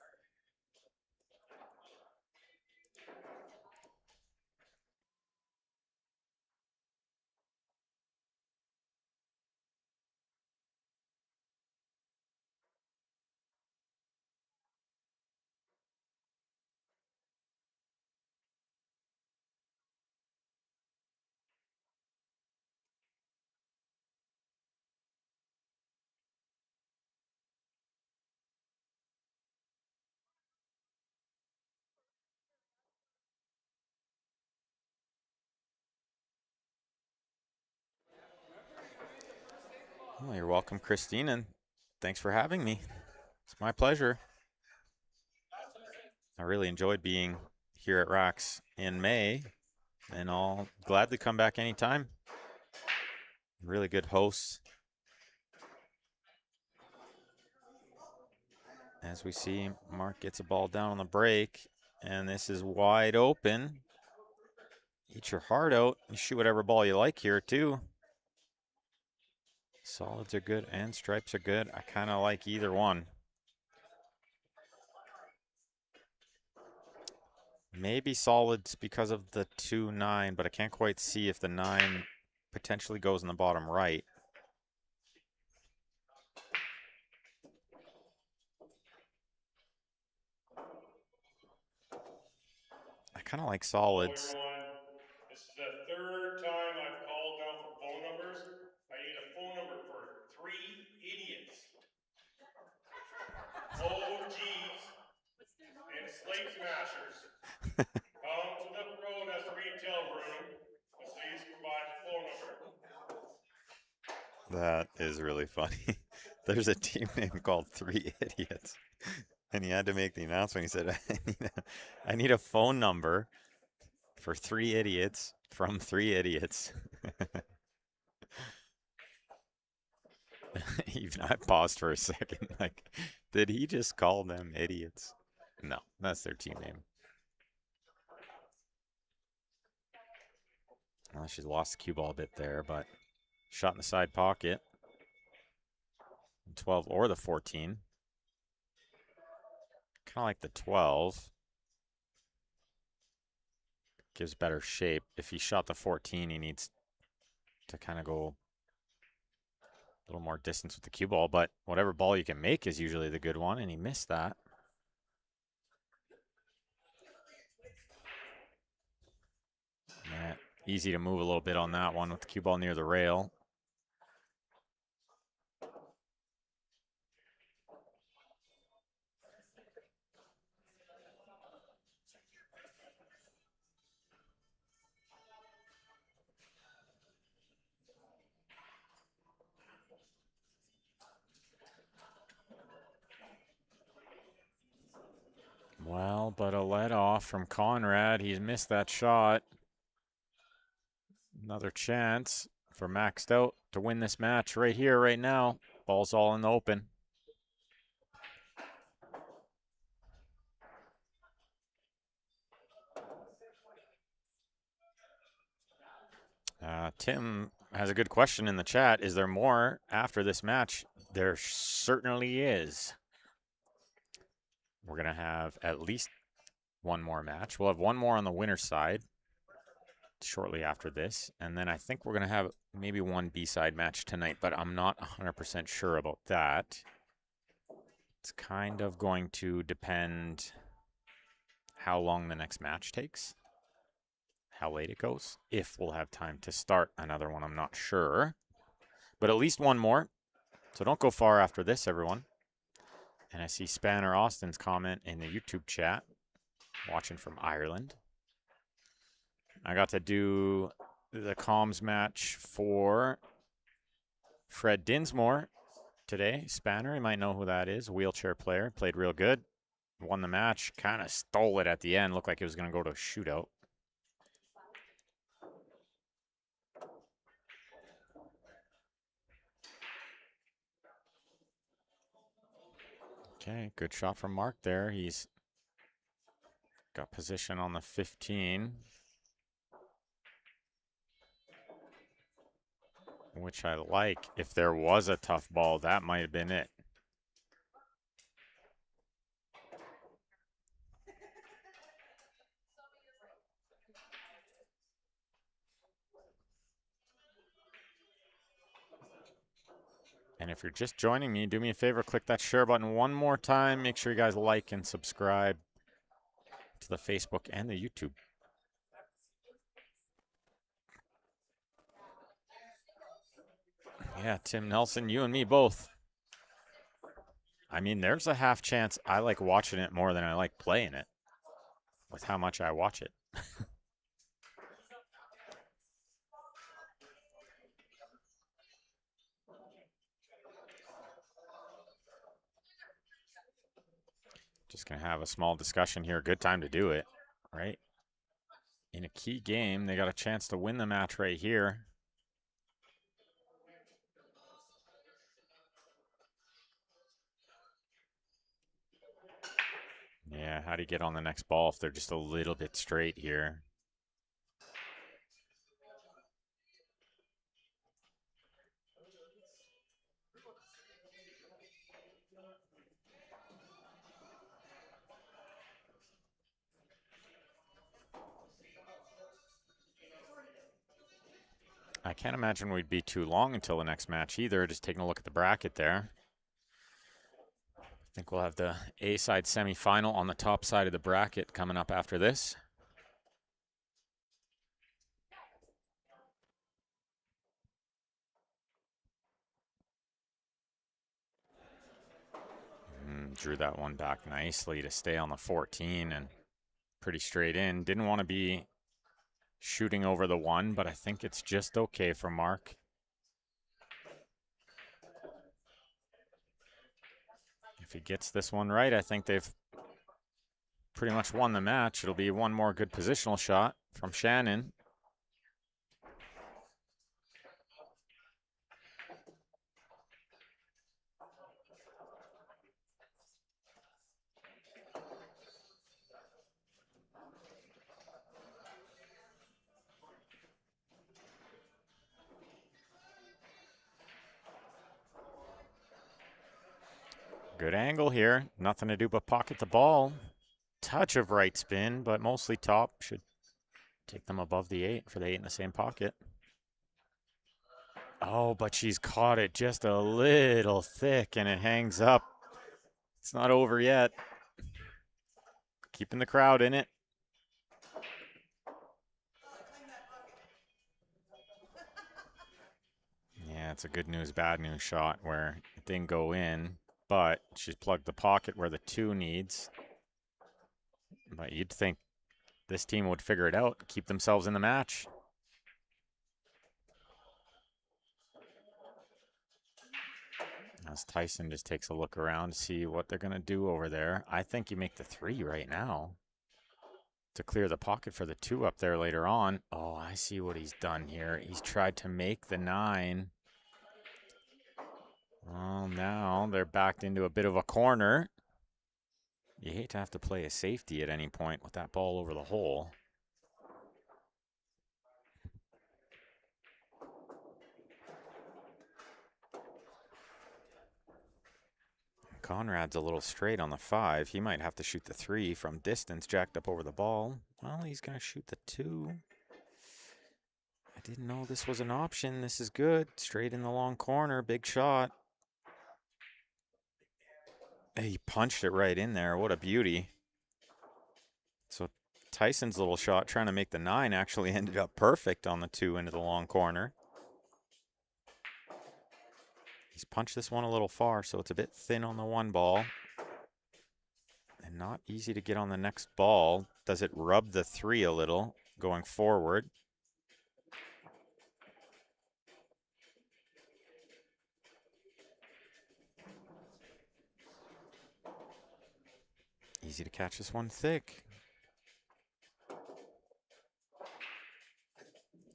Well, you're welcome, Christine, and thanks for having me. It's my pleasure. I really enjoyed being here at Rax in May, and I'll gladly come back anytime. Really good hosts. As we see, Mark gets a ball down on the break, and this is wide open. Eat your heart out. You shoot whatever ball you like here, too. Solids are good and stripes are good. I kind of like either one. Maybe solids because of the 2-9, but I can't quite see if the 9 potentially goes in the bottom right. I kind of like solids. Hello, everyone. This is the third time I've called now for phone numbers. I need a phone number for 3 idiots. OGs and slate smashers. Come to the Pro Desk retail room and please provide the phone number. That is really funny. There's a team name called 3 Idiots. And he had to make the announcement. He said, I need a phone number for 3 idiots from 3 idiots. Even I paused for a second. Like, did he just call them idiots? No, that's their team name. Well, she's lost the cue ball a bit there, but shot in the side pocket. 12 or the 14. Kind of like the 12. Gives better shape. If he shot the 14, he needs to kind of go a little more distance with the cue ball, but whatever ball you can make is usually the good one, and he missed that. Yeah, easy to move a little bit on that one with the cue ball near the rail. Well, but a let off from Conrad. He's missed that shot. Another chance for Maxed Out to win this match right here, right now. Ball's all in the open. Tim has a good question in the chat. Is there more after this match? There certainly is. We're going to have at least one more match. We'll have one more on the winner's side shortly after this. And then I think we're going to have maybe one B-side match tonight, but I'm not 100% sure about that. It's kind of going to depend how long the next match takes, how late it goes. If we'll have time to start another one, I'm not sure. But at least one more. So don't go far after this, everyone. And I see Spanner Austin's comment in the YouTube chat, watching from Ireland. I got to do the comms match for Fred Dinsmore today. Spanner, you might know who that is, a wheelchair player. Played real good. Won the match. Kind of stole it at the end. Looked like it was going to go to a shootout. Okay, good shot from Mark there. He's got position on the 15, which I like. If there was a tough ball, that might have been it. And if you're just joining me, do me a favor, click that share button one more time. Make sure you guys like and subscribe to the Facebook and the YouTube. Yeah, Tim Nelson, you and me both. I mean, there's a half chance I like watching it more than I like playing it with how much I watch it. Just going to have a small discussion here. Good time to do it, right? In a key game, they got a chance to win the match right here. Yeah, how do you get on the next ball if they're just a little bit straight here? I can't imagine we'd be too long until the next match either. Just taking a look at the bracket there. I think we'll have the A-side semifinal on the top side of the bracket coming up after this. Drew that one back nicely to stay on the 14 and pretty straight in. Didn't want to be shooting over the 1, but I think it's just okay for Mark. If he gets this one right, I think they've pretty much won the match. It'll be one more good positional shot from Shannon. Good angle here. Nothing to do but pocket the ball. Touch of right spin, but mostly top. Should take them above the 8 for the 8 in the same pocket. Oh, but she's caught it just a little thick and it hangs up. It's not over yet. Keeping the crowd in it. Yeah, it's a good news, bad news shot where it didn't go in, but she's plugged the pocket where the 2 needs. But you'd think this team would figure it out, keep themselves in the match. As Tyson just takes a look around to see what they're going to do over there. I think you make the 3 right now to clear the pocket for the 2 up there later on. Oh, I see what he's done here. He's tried to make the 9. Well, now they're backed into a bit of a corner. You hate to have to play a safety at any point with that ball over the hole. Conrad's a little straight on the 5. He might have to shoot the 3 from distance, jacked up over the ball. Well, he's going to shoot the 2. I didn't know this was an option. This is good. Straight in the long corner. Big shot. He punched it right in there. What a beauty. So Tyson's little shot trying to make the 9 actually ended up perfect on the 2 into the long corner. He's punched this one a little far, so it's a bit thin on the 1 ball. And not easy to get on the next ball. Does it rub the 3 a little going forward? Easy to catch this one thick.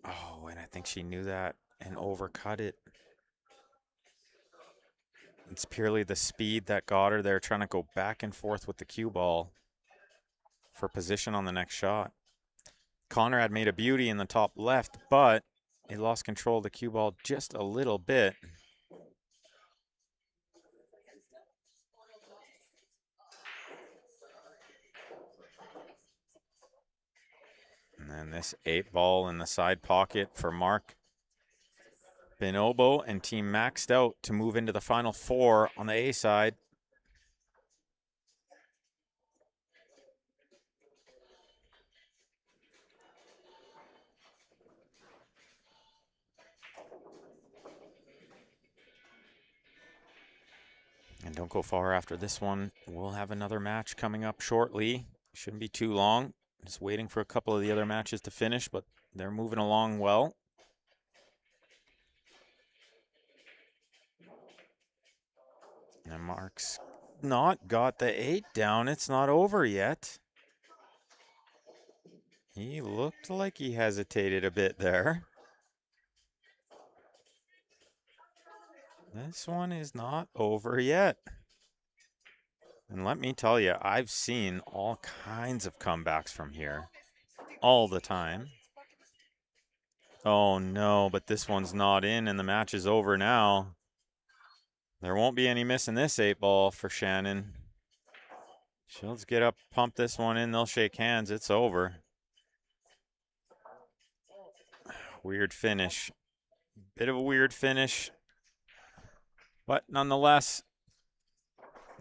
Oh, and I think she knew that and overcut it. It's purely the speed that got her there, trying to go back and forth with the cue ball for position on the next shot. Conrad made a beauty in the top left, but he lost control of the cue ball just a little bit. And then this 8 ball in the side pocket for Mark Binobo and team maxed out to move into the final 4 on the A side. And don't go far after this one. We'll have another match coming up shortly. Shouldn't be too long. Just waiting for a couple of the other matches to finish, but they're moving along well. And Mark's not got the 8 down. It's not over yet. He looked like he hesitated a bit there. This one is not over yet. And let me tell you, I've seen all kinds of comebacks from here. All the time. Oh no, but this one's not in and the match is over now. There won't be any missing this 8 ball for Shannon. She'll just get up, pump this one in, they'll shake hands, it's over. Weird finish. Bit of a weird finish. But nonetheless,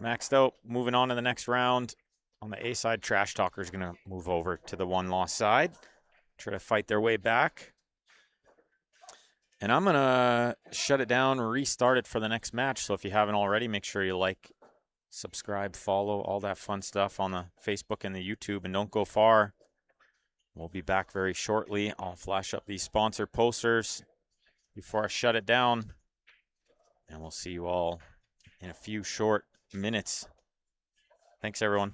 maxed out, moving on to the next round. On the A side, Trash Talker's going to move over to the 1-loss side. Try to fight their way back. And I'm going to shut it down, restart it for the next match. So if you haven't already, make sure you like, subscribe, follow, all that fun stuff on the Facebook and the YouTube. And don't go far. We'll be back very shortly. I'll flash up these sponsor posters before I shut it down. And we'll see you all in a few short minutes. Thanks, everyone.